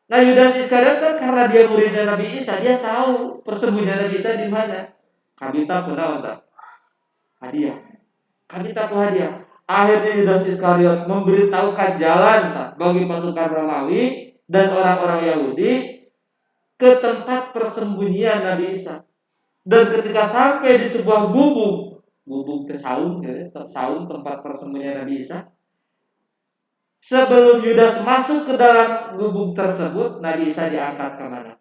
Nah, Yudas Iskariot kan karena dia muridnya Nabi Isa, dia tahu persembunyian Nabi Isa di mana. Kabita pernah tak? Hadiah. Kabita pun hadiah. Akhirnya Yudas Iskariot memberitahukan jalan tak, bagi pasukan Romawi dan orang-orang Yahudi ke tempat persembunyian Nabi Isa. Dan ketika sampai di sebuah gubuk saung, saung tempat persembunyian Nabi Isa, sebelum Yudas masuk ke dalam gubuk tersebut, Nabi Isa diangkat ke mana?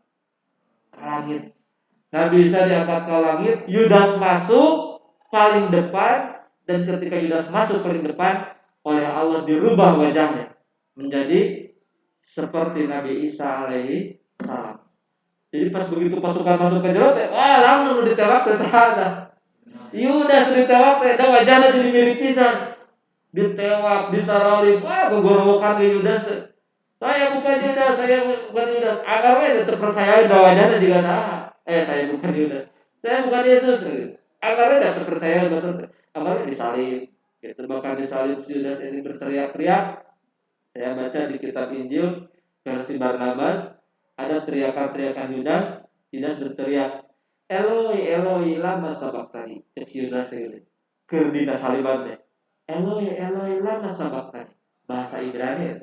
Ke langit. Nabi Isa diangkat ke langit, Yudas masuk paling depan, dan ketika Yudas masuk paling depan, oleh Allah dirubah wajahnya menjadi seperti Nabi Isa alaihi salam. Jadi pas begitu pasukan masuk ke jerot, langsung ditewak ke sana. Yudas ditewak, dan wajahnya jadi mirip pisan. Ditewak, disarolip, kegorowokan ke Yudas. Saya bukan Yudas, saya bukan Yudas. Agarnya terpercaya bahwa wajahnya juga salah. Saya bukan Yudas, saya bukan Yesus. Agarnya tidak terpercaya betul. Agarnya disalib. Bahkan disalib Yudas ini berteriak-teriak. Saya baca di kitab Injil versi Barnabas, ada teriakan-teriakan Yudas. Yudas berteriak, Eloi, Eloi, lama sabachthani. Cek Yudas ini. Kerdina saliban deh. Eloi, Eloi, lama sabachthani. Bahasa Ibrani.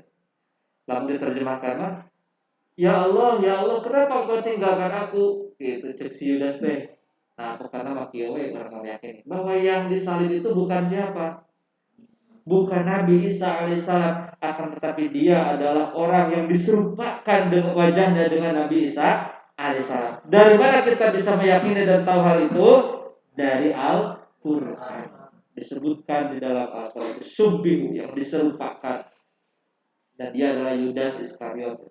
Lalu diterjemahkan mah, ya Allah, kenapa kau tinggalkan aku? Gitu cek si Yudas teh. Nah, karena makiawe orang meyakini bahwa yang disalib itu bukan siapa? Bukan Nabi Isa alaihissalam, akan tetapi dia adalah orang yang diserupakan dengan wajahnya dengan Nabi Isa alaihissalam. Dari mana kita bisa meyakini dan tahu hal itu? Dari Al-Quran. Disebutkan di dalam Al-Quran, subbihu yang diserupakan. Dan dia adalah Yudas Iskariot.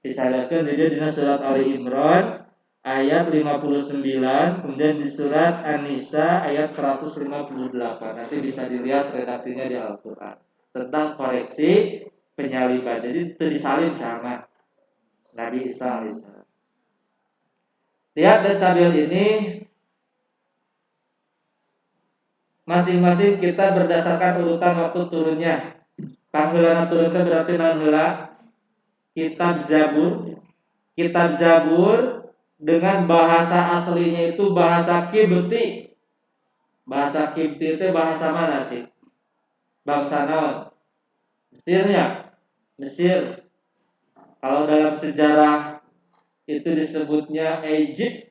Dijelaskan dia di surat Ali Imran ayat 59, kemudian di surat An-Nisa ayat 158. Nanti bisa dilihat redaksinya di Al-Quran tentang koreksi penyaliban. Jadi itu disalib sama Nabi Isa alaihissalam. Lihat dari tabel ini, masing-masing kita berdasarkan urutan waktu turunnya. Panggilan turunnya berarti nanggela Kitab Zabur. Kitab Zabur dengan bahasa aslinya itu bahasa Kibti. Bahasa Kibti itu bahasa mana sih? Bangsa naon? Mesirnya. Mesir. Kalau dalam sejarah itu disebutnya Egypt,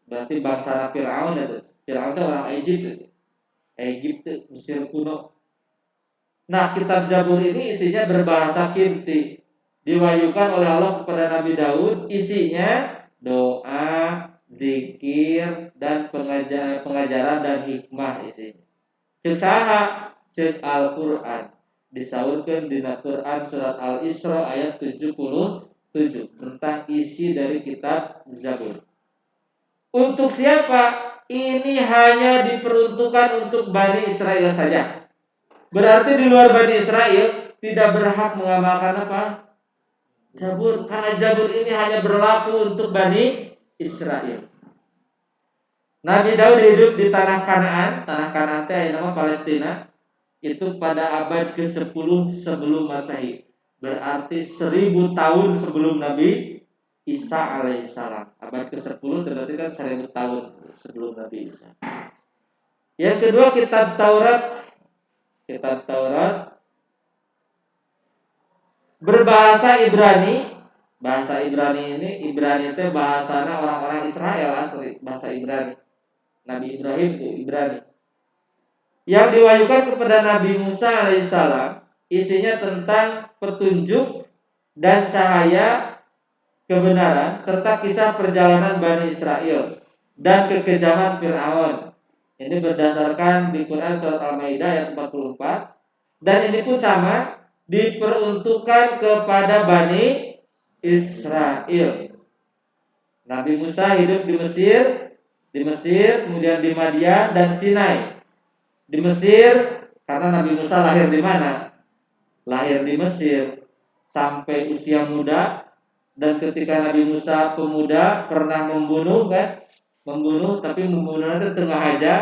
berarti bangsa Firaun itu. Firaun itu orang Egypt. Egypt, Mesir kuno. Nah, kitab Zabur ini isinya berbahasa Kibti. Diwahyukan oleh Allah kepada Nabi Daud, isinya doa, zikir, dan pengajaran dan hikmah isinya. Cek saha, cek Al-Quran. Disaurkan di Quran surat Al-Isra ayat 77 tentang isi dari kitab Zabur. Untuk siapa? Ini hanya diperuntukkan untuk Bani Israel saja. Berarti di luar Bani Israel tidak berhak mengamalkan apa? Zabur. Karena Zabur ini hanya berlaku untuk Bani Israel. Nabi Daud hidup di tanah Kanaan. Tanah Kanaan itu nama Palestina. Itu pada abad ke-10 sebelum Masehi. Berarti 1000 tahun sebelum Nabi Isa alaihissalam. Abad ke-10 berarti kan 1000 tahun sebelum Nabi Isa. Yang kedua kitab Taurat. Kitab Taurat berbahasa Ibrani. Bahasa Ibrani ini, Ibrani itu bahasanya orang-orang Israel asli, bahasa Ibrani. Nabi Ibrahim itu Ibrani. Yang diwahyukan kepada Nabi Musa alaihissalam, isinya tentang petunjuk dan cahaya kebenaran serta kisah perjalanan Bani Israel dan kekejaman Fir'aun. Ini berdasarkan di Quran surat Al-Maidah ayat 44. Dan ini pun sama diperuntukkan kepada Bani Israel. Nabi Musa hidup di Mesir, kemudian di Madian dan Sinai. Di Mesir karena Nabi Musa lahir di mana? Lahir di Mesir sampai usia muda, dan ketika Nabi Musa pemuda pernah membunuh tapi membunuhnya itu tengah aja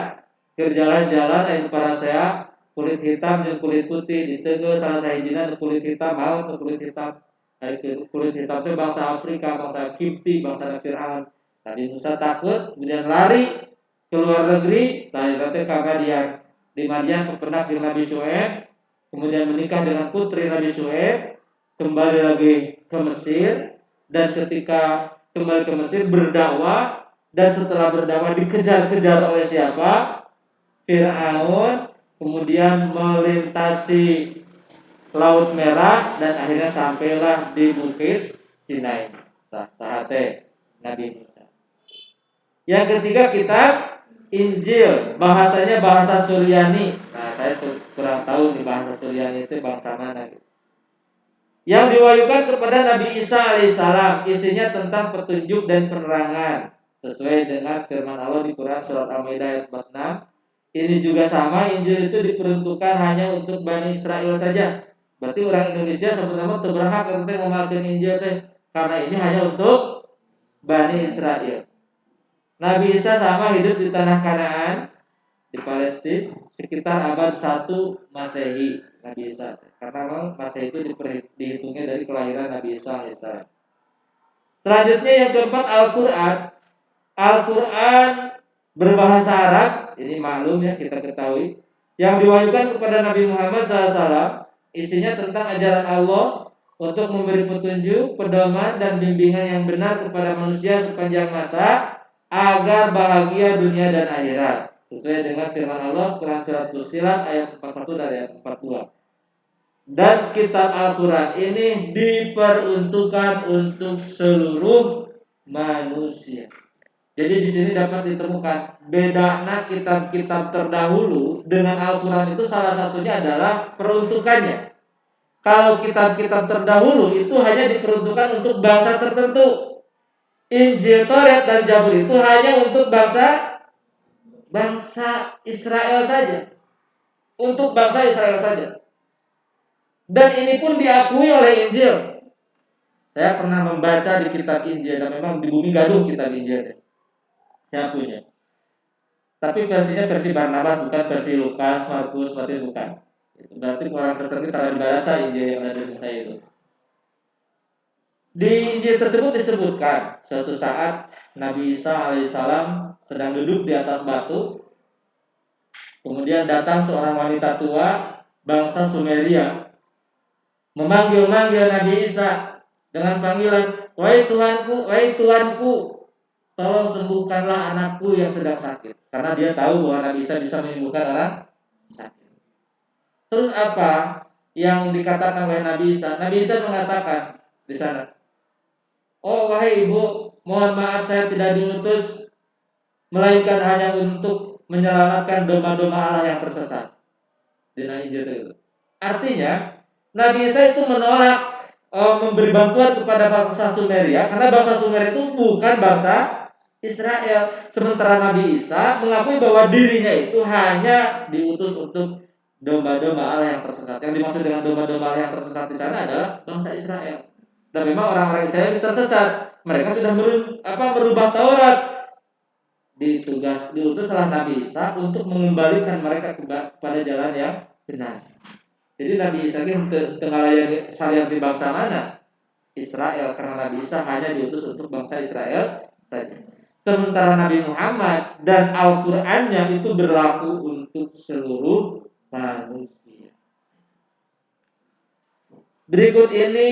berjalan-jalan yang para saya kulit hitam dan kulit putih di tengah salah sahijina kulit hitam maut kulit hitam. Kulit hitam itu bangsa Afrika, bangsa Kipti, bangsa Fir'aun. Nabi Musa takut, kemudian lari ke luar negeri, lari ke Madian. Di Madian berpenak dengan Nabi Syuaib, kemudian menikah dengan putri Nabi Syuaib, kembali lagi ke Mesir, dan ketika kembali ke Mesir berdakwah, dan setelah berdakwah dikejar-kejar oleh siapa? Fir'aun, kemudian melintasi Laut Merah dan akhirnya sampailah di Bukit Sinai. Sahate Nabi Musa. Yang ketiga kitab Injil, bahasanya bahasa Suryani. Nah, saya kurang tahu nih bahasa Suryani itu bangsa mana gitu. Yang diwahyukan kepada Nabi Isa alaihissalam, isinya tentang petunjuk dan penerangan sesuai dengan firman Allah di Quran surat Al-Maidah ayat 46. Ini juga sama, Injil itu diperuntukkan hanya untuk Bani Israel saja. Berarti orang Indonesia sebenarnya berhak untuk mengamalkan Injil teh, karena ini hanya untuk Bani Israel. Nabi Isa sama hidup di tanah Kanaan di Palestina sekitar abad 1 Masehi. Nabi Isa, karena memang Masehi itu dihitungnya dari kelahiran Nabi Isa alaihissalam. Selanjutnya yang keempat Al-Quran. Al-Quran berbahasa Arab, ini maklum ya kita ketahui, yang diwahyukan kepada Nabi Muhammad SAW. Isinya tentang ajaran Allah untuk memberi petunjuk, pedoman, dan bimbingan yang benar kepada manusia sepanjang masa agar bahagia dunia dan akhirat. Sesuai dengan firman Allah Quran surat Fussilat ayat 41 dan ayat 42. Dan kitab Al-Quran ini diperuntukkan untuk seluruh manusia. Jadi di sini dapat ditemukan bedanya kitab-kitab terdahulu dengan Al-Quran itu salah satunya adalah peruntukannya. Kalau kitab-kitab terdahulu itu hanya diperuntukkan untuk bangsa tertentu. Injil, Taurat, dan Zabur itu hanya untuk bangsa Israel saja. Untuk bangsa Israel saja. Dan ini pun diakui oleh Injil. Saya pernah membaca di kitab Injil, dan memang di bumi gaduh kitab Injil. Saya punya. Tapi versinya versi Barnabas, bukan versi Lukas, Markus, Matius, bukan. Berarti orang Kristen kita membaca Injil yang ada di saya itu. Di Injil tersebut disebutkan suatu saat Nabi Isa alaihissalam sedang duduk di atas batu. Kemudian datang seorang wanita tua bangsa Sumeria memanggil-manggil Nabi Isa dengan panggilan, "Wahai Tuhanku, wahai Tuhanku, tolong sembuhkanlah anakku yang sedang sakit." Karena dia tahu bahwa Nabi Isa bisa menyembuhkan orang sakit. Terus apa yang dikatakan oleh Nabi Isa? Nabi Isa mengatakan di sana, "Oh wahai ibu, mohon maaf saya tidak diutus melainkan hanya untuk menyelamatkan domba-domba Allah yang tersesat." Di Injil itu. Artinya Nabi Isa itu menolak memberi bantuan kepada bangsa Sumeria karena bangsa Sumeria itu bukan bangsa Israel. Sementara Nabi Isa mengakui bahwa dirinya itu hanya diutus untuk domba-domba Allah yang tersesat. Yang dimaksud dengan domba-domba Allah yang tersesat di sana adalah bangsa Israel. Dan memang orang-orang Israel tersesat. Mereka sudah merubah Taurat. Diutuslah Nabi Isa untuk mengembalikan mereka kepada jalan yang benar. Jadi Nabi Isa ini tengah salian di bangsa mana? Israel, karena Nabi Isa hanya diutus untuk bangsa Israel saja. Sementara Nabi Muhammad dan Al-Qur'annya itu berlaku untuk seluruh manusia. Berikut ini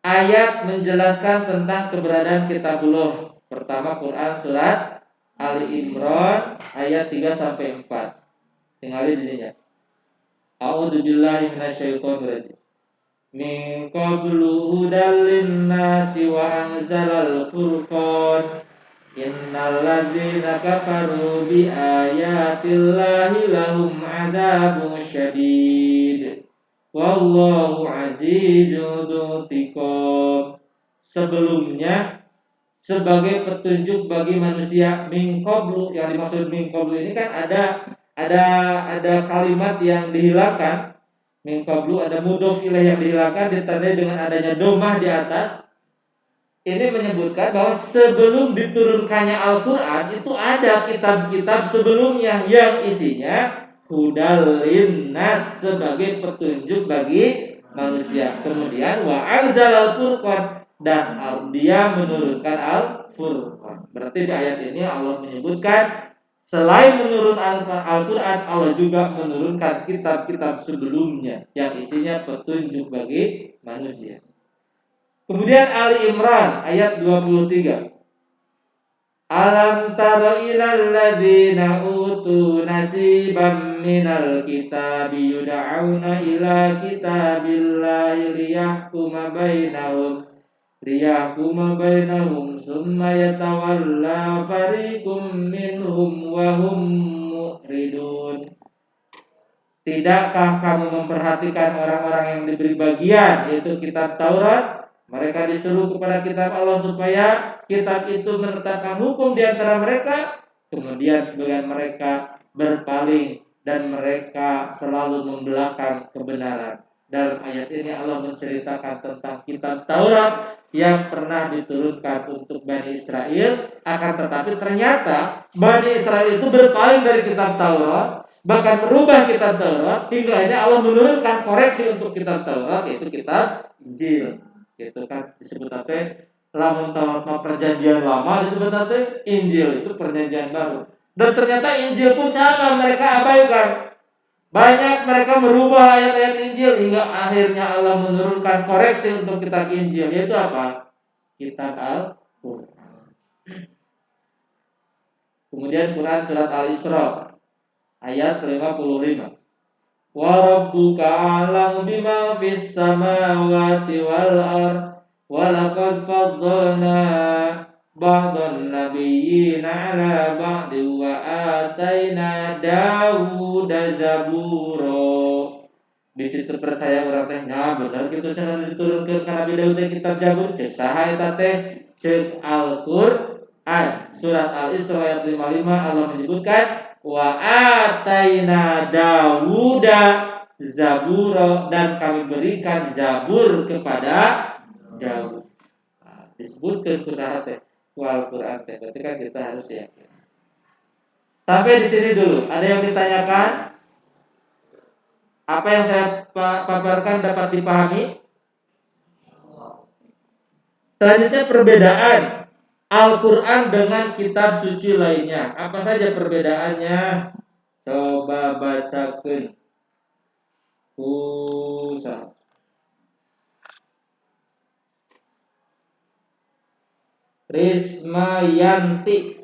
ayat menjelaskan tentang keberadaan kitabullah. Pertama Quran surat Ali Imran ayat 3 sampai 4. Tinggalin ininya. A'udzubillahi minasyaitonirrajim. Min qablu hudal linnasi wa anzalal furqan. Innal ladzina kafaru bi ayatillahi lahum adzabun syadid. Wallahu azizun dzuntiqam. Sebelumnya sebagai petunjuk bagi manusia min qablu, yang dimaksud min qablu ini kan ada kalimat yang dihilangkan. Min qablu ada mudhof ilaih yang dihilangkan ditandai dengan adanya domah di atas. Ini menyebutkan bahwa sebelum diturunkannya Al-Qur'an itu ada kitab-kitab sebelumnya yang isinya hudal linnas, sebagai petunjuk bagi manusia. Kemudian wa anzalal furqan, dan dia menurunkan Al-Furqan. Berarti di ayat ini Allah menyebutkan selain menurunkan Al-Quran, Allah juga menurunkan kitab-kitab sebelumnya yang isinya petunjuk bagi manusia. Kemudian Ali Imran ayat 23. Alam tara ilal ladzina utu nasiban minal kitabi yud'auna ila kitabillahi liyahkuma bainahum summa yatawalla fariqum minhum wa hum mu'ridun. Tidakkah kamu memperhatikan orang-orang yang diberi bagian, yaitu kitab Taurat? Mereka disuruh kepada kitab Allah supaya kitab itu menetapkan hukum di antara mereka. Kemudian sebagian mereka berpaling dan mereka selalu membelakang kebenaran. Dalam ayat ini Allah menceritakan tentang kitab Taurat yang pernah diturunkan untuk Bani Israel. Akan tetapi ternyata Bani Israel itu berpaling dari kitab Taurat, bahkan merubah kitab Taurat, hingga akhirnya Allah menurunkan koreksi untuk kitab Taurat, yaitu kitab Injil. Itu kan disebut lamun Taurat perjanjian lama, disebut Injil itu perjanjian baru. Dan ternyata Injil pun sama, mereka abaikan. Banyak mereka merubah ayat-ayat Injil hingga akhirnya Allah menurunkan koreksi untuk kitab Injil, yaitu apa? Kitab Al-Qur'an. Kemudian Quran surat Al-Isra ayat 55. Wa rabbuka a'lamu bima fis samawati wal ardh wa laqad faddalna ba'dhan nabiyyina 'ala ba'd wa ataina Dawuda zabura. Di situ percaya orang teh nya bener kitu cara diturunkeun ka Nabi Daud teh kitab Zabur, cek saha eta teh? Cek Al-Qur'an. Surat Al-Isra ayat 55 Allah menyebutkan wa ataina Dawuda zabura, dan kami berikan Zabur kepada Daud. Nah, disebutkan kusaha teh ku Al-Qur'an teh. Berarti kan kita harus yakin. Sampai di sini dulu. Ada yang ditanyakan? Apa yang saya paparkan dapat dipahami? Selanjutnya perbedaan Al-Quran dengan kitab suci lainnya. Apa saja perbedaannya? Coba bacakan. Usah. Risma Yanti.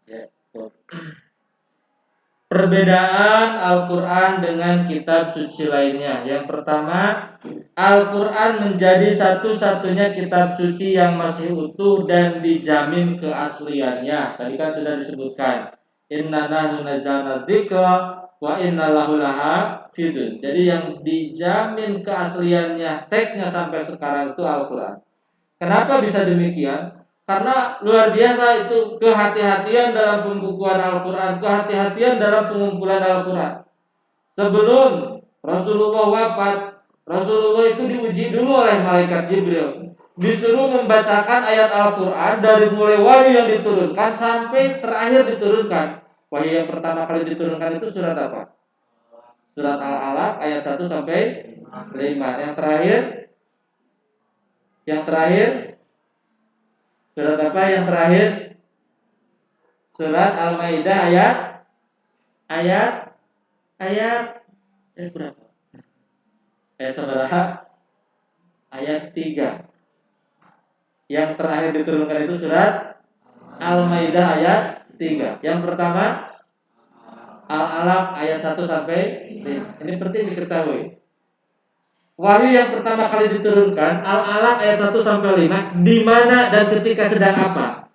Ya, perbedaan Al-Quran dengan kitab suci lainnya. Yang pertama, Al-Quran menjadi satu-satunya kitab suci yang masih utuh dan dijamin keasliannya. Tadi kan sudah disebutkan, Inna nahnu nazzalna dzikra wa inna lahu lahafidun. Jadi yang dijamin keasliannya, tagnya sampai sekarang itu Al-Quran. Kenapa bisa demikian? Karena luar biasa itu kehati-hatian dalam pembukuan Al-Quran, kehati-hatian dalam pengumpulan Al-Quran. Sebelum Rasulullah wafat, Rasulullah itu diuji dulu oleh malaikat Jibril. Disuruh membacakan ayat Al-Quran dari mulai wahyu yang diturunkan sampai terakhir diturunkan. Wahyu yang pertama kali diturunkan itu surat apa? Surat Al-Alaq ayat 1 sampai 5. Yang terakhir surat apa yang terakhir? Surat Al-Maidah ayat berapa? Ayat seberapa? Ayat 3. Yang terakhir diturunkan itu surat Al-Maidah ayat 3. Yang pertama Al-Alaq ayat 1 sampai 5. Ini penting diketahui. Wahyu yang pertama kali diturunkan Al-Alaq ayat 1 sampai 5 di mana dan ketika sedang apa?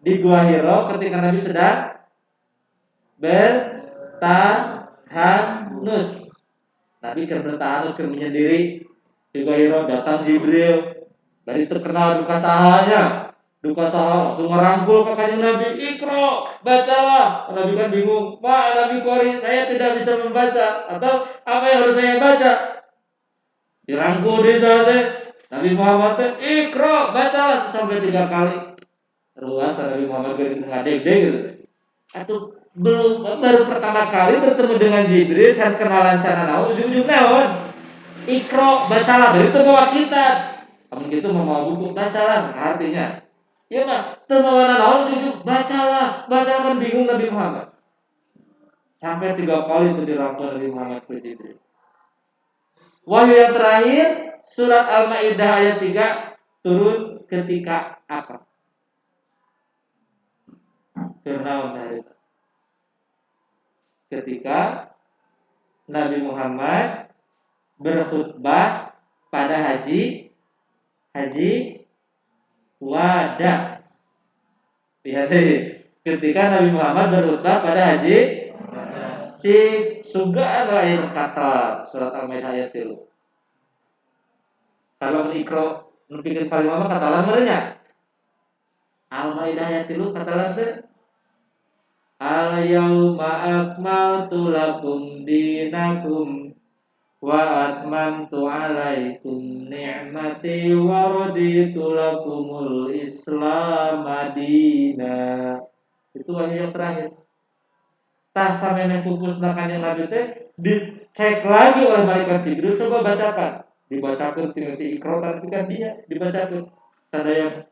Di Gua Hira ketika Nabi sedang bertahanus. Nabi bertahanus menyendiri. Di Gua Hira datang Jibril. Dari terkenal duka sahanya, duka saha langsung merangkul ke kanjeng Nabi, Iqra, bacalah. Nabi kan bingung, Pak Nabi Qori, saya tidak bisa membaca, atau apa yang harus saya baca? Dirangkul di sana, Nabi Muhammad, Iqra, bacalah sampai 3 kali. Ruas Nabi Muhammad gak ngadeg gitu. Atau baru pertama kali bertemu dengan Jibril, can kenalan can naon, ujung-ujung naon. Iqra, bacalah, dari itu bawa kitab. Kamu gitu membawa buku, bacalah, artinya. Ya mah, termawana naon jujur, bacalah, bacakan bingung Nabi Muhammad. Sampai 3 kali itu dirangkul Nabi Muhammad ke Jibril. Wahyu yang terakhir, surat Al-Maidah ayat 3 turun ketika apa? Turnaun hari itu. Ketika Nabi Muhammad berkhutbah pada haji wada. Lihat deh, ketika Nabi Muhammad berkhutbah pada haji suga ada air kata surat Al-Maidah ayat 3. Kalau Iqra nupikin kalimat katalan merenya. Al-Maidah ayat 3 katalan teh Al-yauma akmaltu lakum dinakum wa atmamtu alaikum ni'mati wa raditu lakumul Islam madina. Itu wahyu yang terakhir. Tah samene pupusna kanjeng Nabi teh dicek lagi oleh malaikat Jibril, coba bacakan. dibacakan Timothy Ikro tapi kan dia dibacakan sadaya.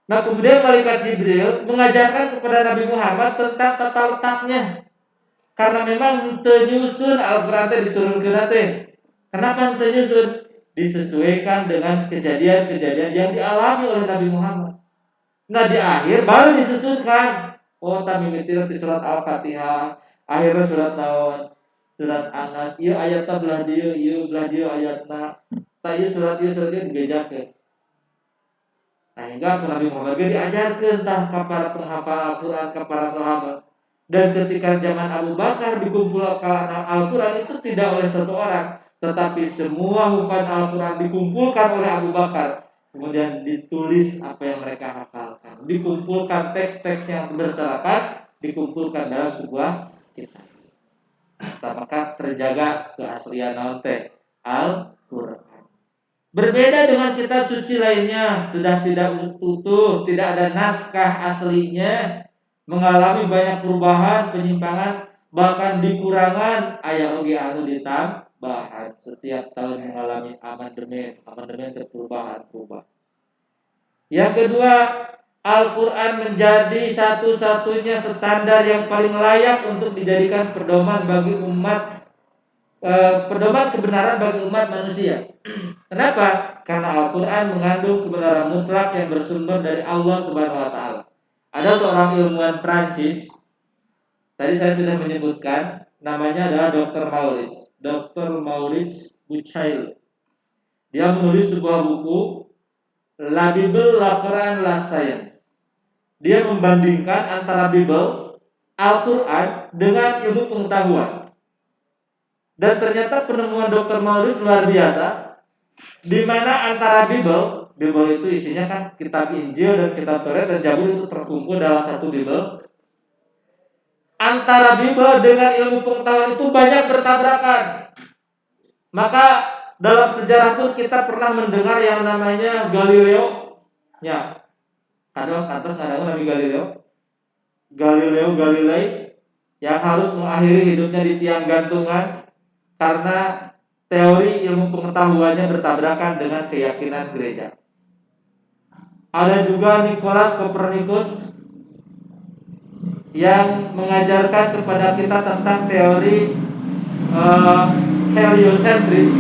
Nah kemudian malaikat Jibril mengajarkan kepada Nabi Muhammad tentang tata letaknya. Karena memang nyusun Al-Quran diturunkan teh. Kenapa nyusun? Disesuaikan dengan kejadian-kejadian yang dialami oleh Nabi Muhammad. Nah di akhir baru disusunkan. Oh tamimitir di surat Al-Fatihah, akhirnya surat naon, surat Anas, iya ayatnya belah dia ayatnya. Tak iya surat dibejakeun. Nah hingga Nabi Muhammad diajarkan entah kepada penghafal Al-Quran kepada sahabat. Dan ketika zaman Abu Bakar dikumpulkan Al-Quran itu tidak oleh satu orang, tetapi semua hufaz Al-Quran dikumpulkan oleh Abu Bakar. Kemudian ditulis apa yang mereka hafalkan, dikumpulkan teks-teks yang berserakan, dikumpulkan dalam sebuah kitab. Maka terjaga keaslian Al-Quran. Berbeda dengan kitab suci lainnya, sudah tidak utuh, tidak ada naskah aslinya, mengalami banyak perubahan, penyimpangan, bahkan dikurangan aya oge anu ditambahan. Setiap tahun mengalami amandemen perubahan. Yang kedua, Al-Quran menjadi satu-satunya standar yang paling layak untuk dijadikan pedoman bagi pedoman kebenaran bagi umat manusia. Kenapa? Karena Al-Quran mengandung kebenaran mutlak yang bersumber dari Allah Subhanahu wa Ta'ala. Ada seorang ilmuwan Prancis, tadi saya sudah menyebutkan, namanya adalah Dr. Maurice Bucaille. Dia menulis sebuah buku, La Bible, La Quran, La Science. Dia membandingkan antara Bible, Al-Quran dengan ilmu pengetahuan. Dan ternyata penemuan Dr. Maurice luar biasa, di mana antara Bible itu isinya kan kitab Injil dan kitab Taurat dan Zabur itu terkumpul dalam satu Bible. Antara Bible dengan ilmu pengetahuan itu banyak bertabrakan. Maka dalam sejarah pun kita pernah mendengar yang namanya Galileo. Ya, kadang atas Nabi Galileo Galilei yang harus mengakhiri hidupnya di tiang gantungan karena teori ilmu pengetahuannya bertabrakan dengan keyakinan gereja. Ada juga Nicholas Copernicus yang mengajarkan kepada kita tentang teori heliocentris,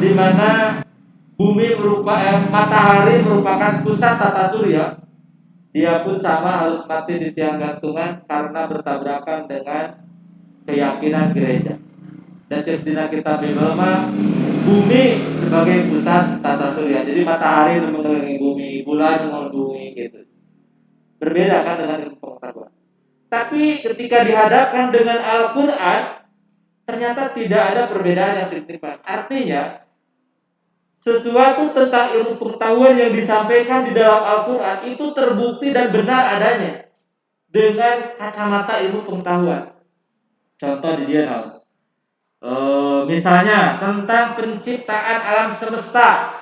di mana matahari merupakan pusat tata surya. Dia pun sama harus mati di tiang gantungan karena bertabrakan dengan keyakinan gereja. Dan cerita kita Bible mah bumi sebagai pusat tata surya. Jadi matahari mengelilingi bumi, bulan mengelilingi bumi gitu. Berbeda kan dengan ilmu pengetahuan. Tapi ketika dihadapkan dengan Al-Quran, ternyata tidak ada perbedaan yang signifikan. Artinya, sesuatu tentang ilmu pengetahuan yang disampaikan di dalam Al-Quran itu terbukti dan benar adanya dengan kacamata ilmu pengetahuan. Contoh di dia misalnya tentang penciptaan alam semesta.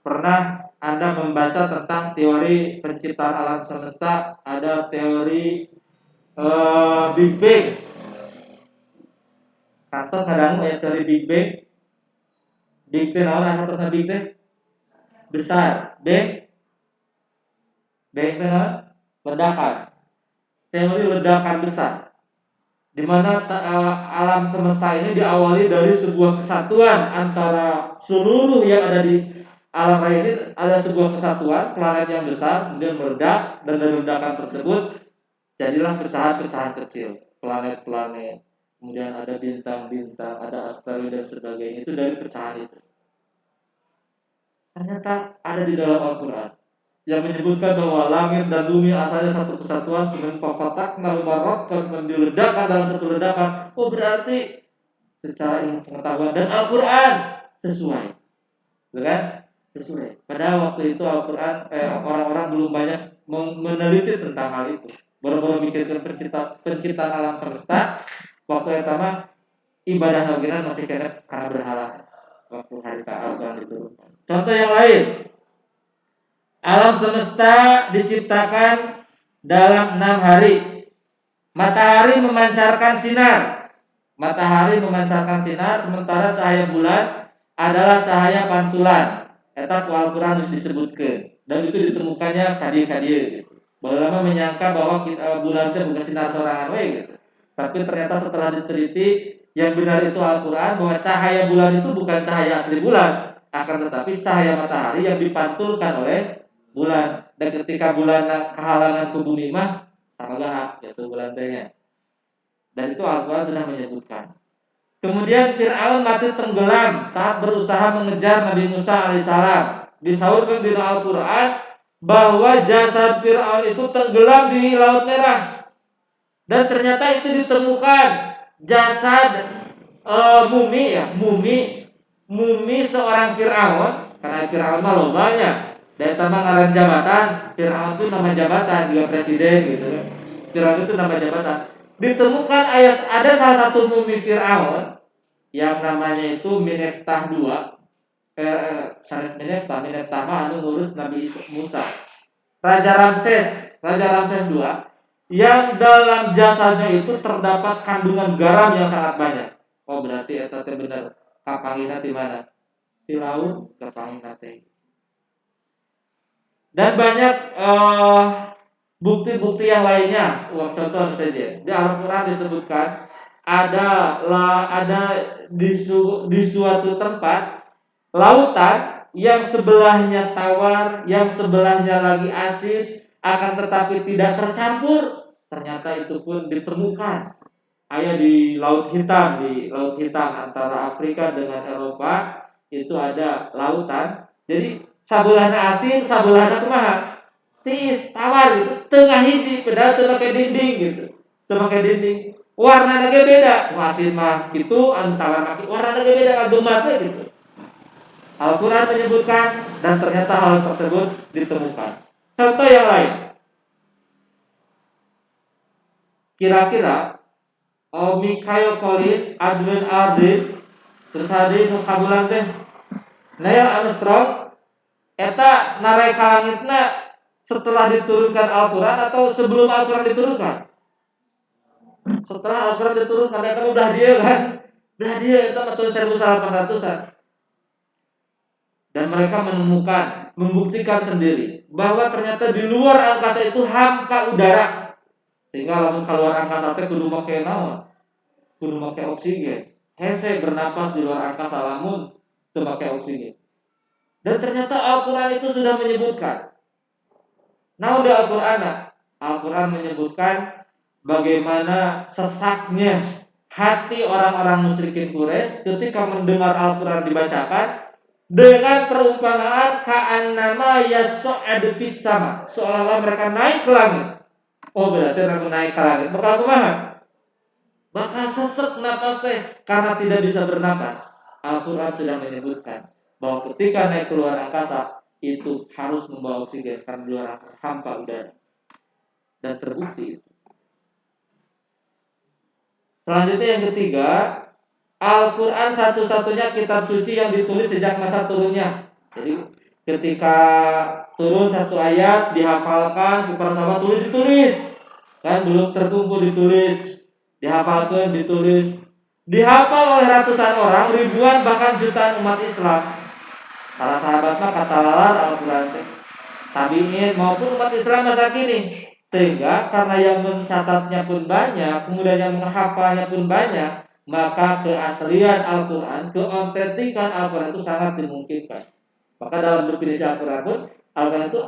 Pernah Anda membaca tentang teori penciptaan alam semesta? Ada teori Big Bang. Kantos ngadangu ya teori Big Bang. Big Bang naon kantos Big Bang? Besar. Bang itu ledakan. Teori ledakan besar. Di mana alam semesta ini diawali dari sebuah kesatuan antara seluruh yang ada di alam raya ini. Ada sebuah kesatuan planet yang besar, kemudian meledak, dan dari ledakan tersebut jadilah pecahan-pecahan kecil, planet-planet, kemudian ada bintang-bintang, ada asteroid dan sebagainya. Itu dari pecahan itu. Ternyata ada di dalam Al-Quran yang menyebutkan bahwa langit dan bumi asalnya satu kesatuan, kemudian fafatak nalumarot, kemudian diledakkan dalam satu ledakan. Oh berarti secara ilmu pengetahuan dan Al-Quran sesuai, bukan? Sesuai. Padahal waktu itu Al-Quran orang-orang belum banyak meneliti tentang hal itu. Baru-baru mikirkan penciptaan alam semesta. Waktu yang pertama ibadah nabiran masih kena karena berhala. Waktu hari Al-Quran diturunkan. Contoh yang lain. Alam semesta diciptakan dalam 6 hari. Matahari memancarkan sinar. Matahari memancarkan sinar, sementara cahaya bulan adalah cahaya pantulan. Eta ku Al-Quran disebutkan. Dan itu ditemukannya kadieu-kadieu. Bahwa menyangka bahwa bulan itu bukan sinar sorangan we gitu. Tapi ternyata setelah diteliti, yang benar itu Al-Quran, bahwa cahaya bulan itu bukan cahaya asli bulan, akan tetapi cahaya matahari yang dipantulkan oleh bulan. Dan ketika bulan kehalangan ke bumi mah sama gak yaitu bulan tehnya. Dan itu Al-Quran sudah menyebutkan. Kemudian Fir'aun mati tenggelam saat berusaha mengejar Nabi Musa alaihissalam. Disaurkan di Al-Quran bahwa jasad Fir'aun itu tenggelam di Laut Merah. Dan ternyata itu ditemukan jasad mumi seorang Fir'aun. Karena Fir'aun mah lobanya. Dan tambah ngaran jabatan. Fir'aun itu nama jabatan juga presiden gitu. Fir'aun itu nama jabatan. Ditemukan ada salah satu mumi Fir'aun yang namanya itu Mineftah II. Sanes Mineftah mah anu ngurus Nabi Musa. Raja Ramses II yang dalam jasadnya itu terdapat kandungan garam yang sangat banyak. Oh berarti eta teh bener kapangina di mana? Di laut kapangina teh. Dan banyak bukti-bukti yang lainnya. Contoh saja. Di Al-Quran disebutkan ada di suatu tempat lautan yang sebelahnya tawar, yang sebelahnya lagi asin, akan tetapi tidak tercampur. Ternyata itu pun ditemukan. Aya di Laut Hitam antara Afrika dengan Eropa itu ada lautan. Jadi sabelahna asin, sabelahna kumaha? Tiis, tawar gitu, tengah hiji, padahal teu make dinding gitu. Teu make dinding. Warna ge beda. Asin mah gitu, antara maki warna ge beda ngagemat gitu. Al-Quran menyebutkan dan ternyata hal tersebut ditemukan. Contoh yang lain. Kira-kira Mikhail Collins, Edwin Aldrin, terus hadi nu kabulan teh Neil Armstrong eta narai ka langitna setelah diturunkan Al-Quran atau sebelum Al-Quran diturunkan? Setelah Al-Quran diturunkan, eta udah dia kan? Udah dia eta tahun 1800-an. Dan mereka membuktikan sendiri bahwa ternyata di luar angkasa itu hampa udara. Sehingga lamun keluar angkasa teh kudu make naon? Kudu make oksigen. Hese bernapas di luar angkasa lamun teu make oksigen. Dan ternyata Al-Quran itu sudah menyebutkan. Nah, di Al-Quran menyebutkan bagaimana sesaknya hati orang-orang musyrikin Quraisy ketika mendengar Al-Quran dibacakan dengan perumpamaan ka'annama yas'adu fis sama, seolah-olah mereka naik ke langit. Oh, berarti mereka naik ke langit bakal kumaha? Bakal sesek napas teh karena tidak bisa bernapas. Al-Quran sudah menyebutkan bahwa ketika naik keluar angkasa itu harus membawa oksigen karena di luar angkasa hampa udara. Dan terbukti. Selanjutnya yang ketiga, Al-Quran satu-satunya kitab suci yang ditulis sejak masa turunnya. Jadi ketika turun satu ayat dihafalkan, para sahabat ditulis, kan belum terkumpul ditulis, dihafalkan, ditulis, dihafal oleh ratusan orang, ribuan bahkan jutaan umat Islam. Para sahabat mah kata lalar Al-Quran, tabi'in maupun umat Islam masa kini. Sehingga karena yang mencatatnya pun banyak, kemudian yang menghafalnya pun banyak, maka keaslian Al-Quran, keautentikan Al-Quran itu sangat dimungkinkan. Maka dalam definisi Al-Quran pun, Al-Quran itu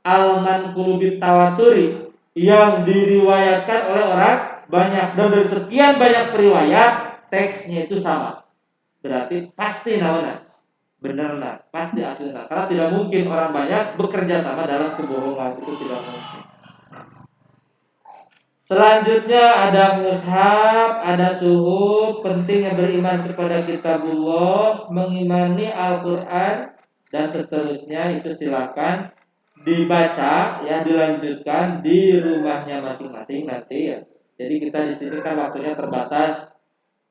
al-manqulu tawaturi, yang diriwayatkan oleh orang banyak, dan dari sekian banyak periwayat teksnya itu sama. Berarti pasti namanya benar lah, pasti asli lah. Karena tidak mungkin orang banyak bekerja sama dalam kebohongan, itu tidak mungkin. Selanjutnya ada mushaf, ada suhuf. Pentingnya beriman kepada kitabullah, mengimani Al-Quran dan seterusnya. Itu silakan dibaca ya, dilanjutkan di rumahnya masing-masing nanti ya. Jadi kita di sini kan waktunya terbatas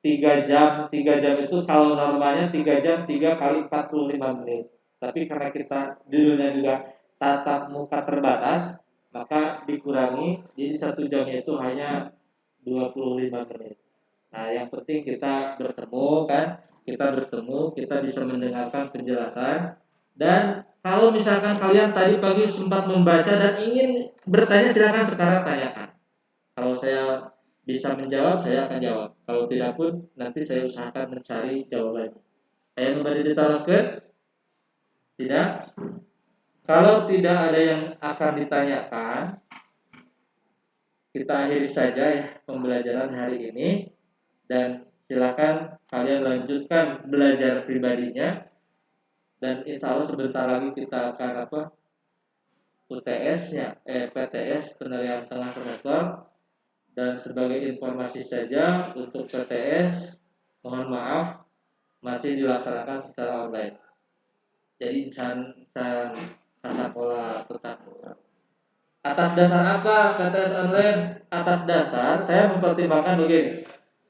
3 jam. 3 jam itu kalau normalnya 3 jam 3 kali 45 menit. Tapi karena kita judulnya juga tatap muka terbatas, maka dikurangi. Jadi 1 jamnya itu hanya 25 menit. Nah, yang penting kita bertemu kan, kita bisa mendengarkan penjelasan. Dan kalau misalkan kalian tadi pagi sempat membaca dan ingin bertanya, silakan sekarang tanyakan. Kalau saya bisa menjawab, saya akan jawab. Kalau tidak pun, nanti saya usahakan mencari jawabannya. Saya kembali diteruskan? Tidak? Kalau tidak ada yang akan ditanyakan, kita akhiri saja ya pembelajaran hari ini. Dan silakan kalian lanjutkan belajar pribadinya. Dan insya Allah sebentar lagi kita akan UTS-nya, PTS penilaian tengah semester. Dan sebagai informasi saja untuk PTS, mohon maaf masih dilaksanakan secara online. Jadi can sekolah tetap. Atas dasar apa PTS online? Atas dasar saya mempertimbangkan begini.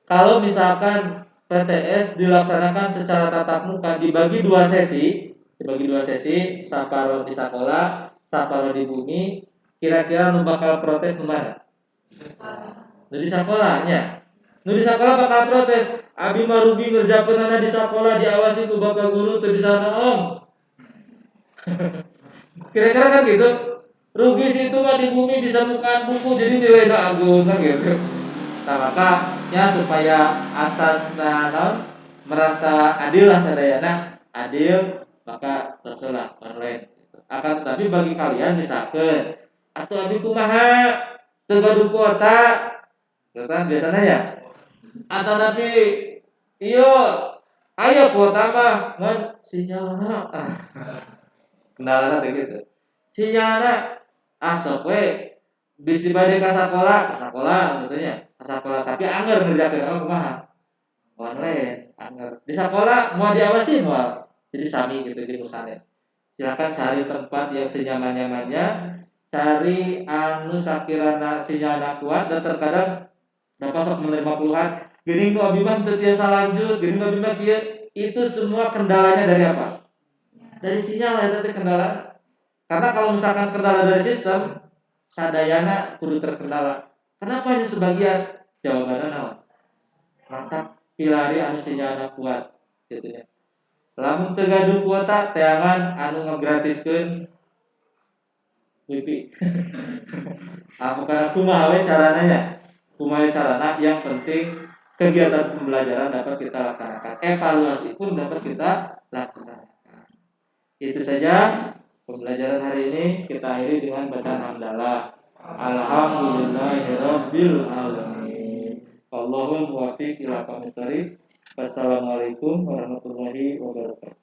Kalau misalkan PTS dilaksanakan secara tatap muka dibagi dua sesi, separuh di sekolah, separuh di bumi, kira-kira lu bakal protes kemana? Nu di sekolahnya. Nu di sekolah bakal protes. Abi mah rugi ngerjakeun anak di sekolah diawasi ku bapak guru teu bisa naon. Kira-kira kan gitu. Rugi situ mah di bumi bisa bukaan buku jadi nilainya agung kan gitu. Nah, makanya supaya asas merasa adil lah sadayana, adil, maka terserah online. Akan tetapi bagi kalian misalkan atau abi kumaha teu gaduh kuota, kan biasanya ya. Atau tapi iyo ayo kuota mah ngan sinyalna kendalana teh gitu. Sinyalna sok we bisi bade ka sakola gitu nya. Ka sakola tapi anggar ngerjakeun kumaha? Online, anggar. Di sekolah mau diawasi moal. Jadi sami gitu di sanes. Silakan cari tempat yang senyaman-nyamannya, cari anu sakirana sinyalna kuat dan terkadang dapat sok menerima keluhan. Gini nu abi mah teu tiasa lanjut, gini nu abi mah kieu. Itu semua kendalanya dari apa? Dari sinyal eta teh kendala. Karena kalau misalkan kendala dari sistem, sadayana kudu terkendala. Kenapa hanya sebagian? Jawabannya naon? Mantap pilari anu sinyalna kuat gitu ya. Lamun teu gaduh kuota teangan anu ngagratiskeun wifi. Bukan kumaha we carana nya. Kumaha carana yang penting kegiatan pembelajaran dapat kita laksanakan. Evaluasi pun dapat kita laksanakan. Itu saja pembelajaran hari ini, kita akhiri dengan bacaan hamdalah. Alhamdulillahirabbil alamin. Allahumma muwaffiq ila aqwamit thoriq. Wassalamualaikum warahmatullahi wabarakatuh.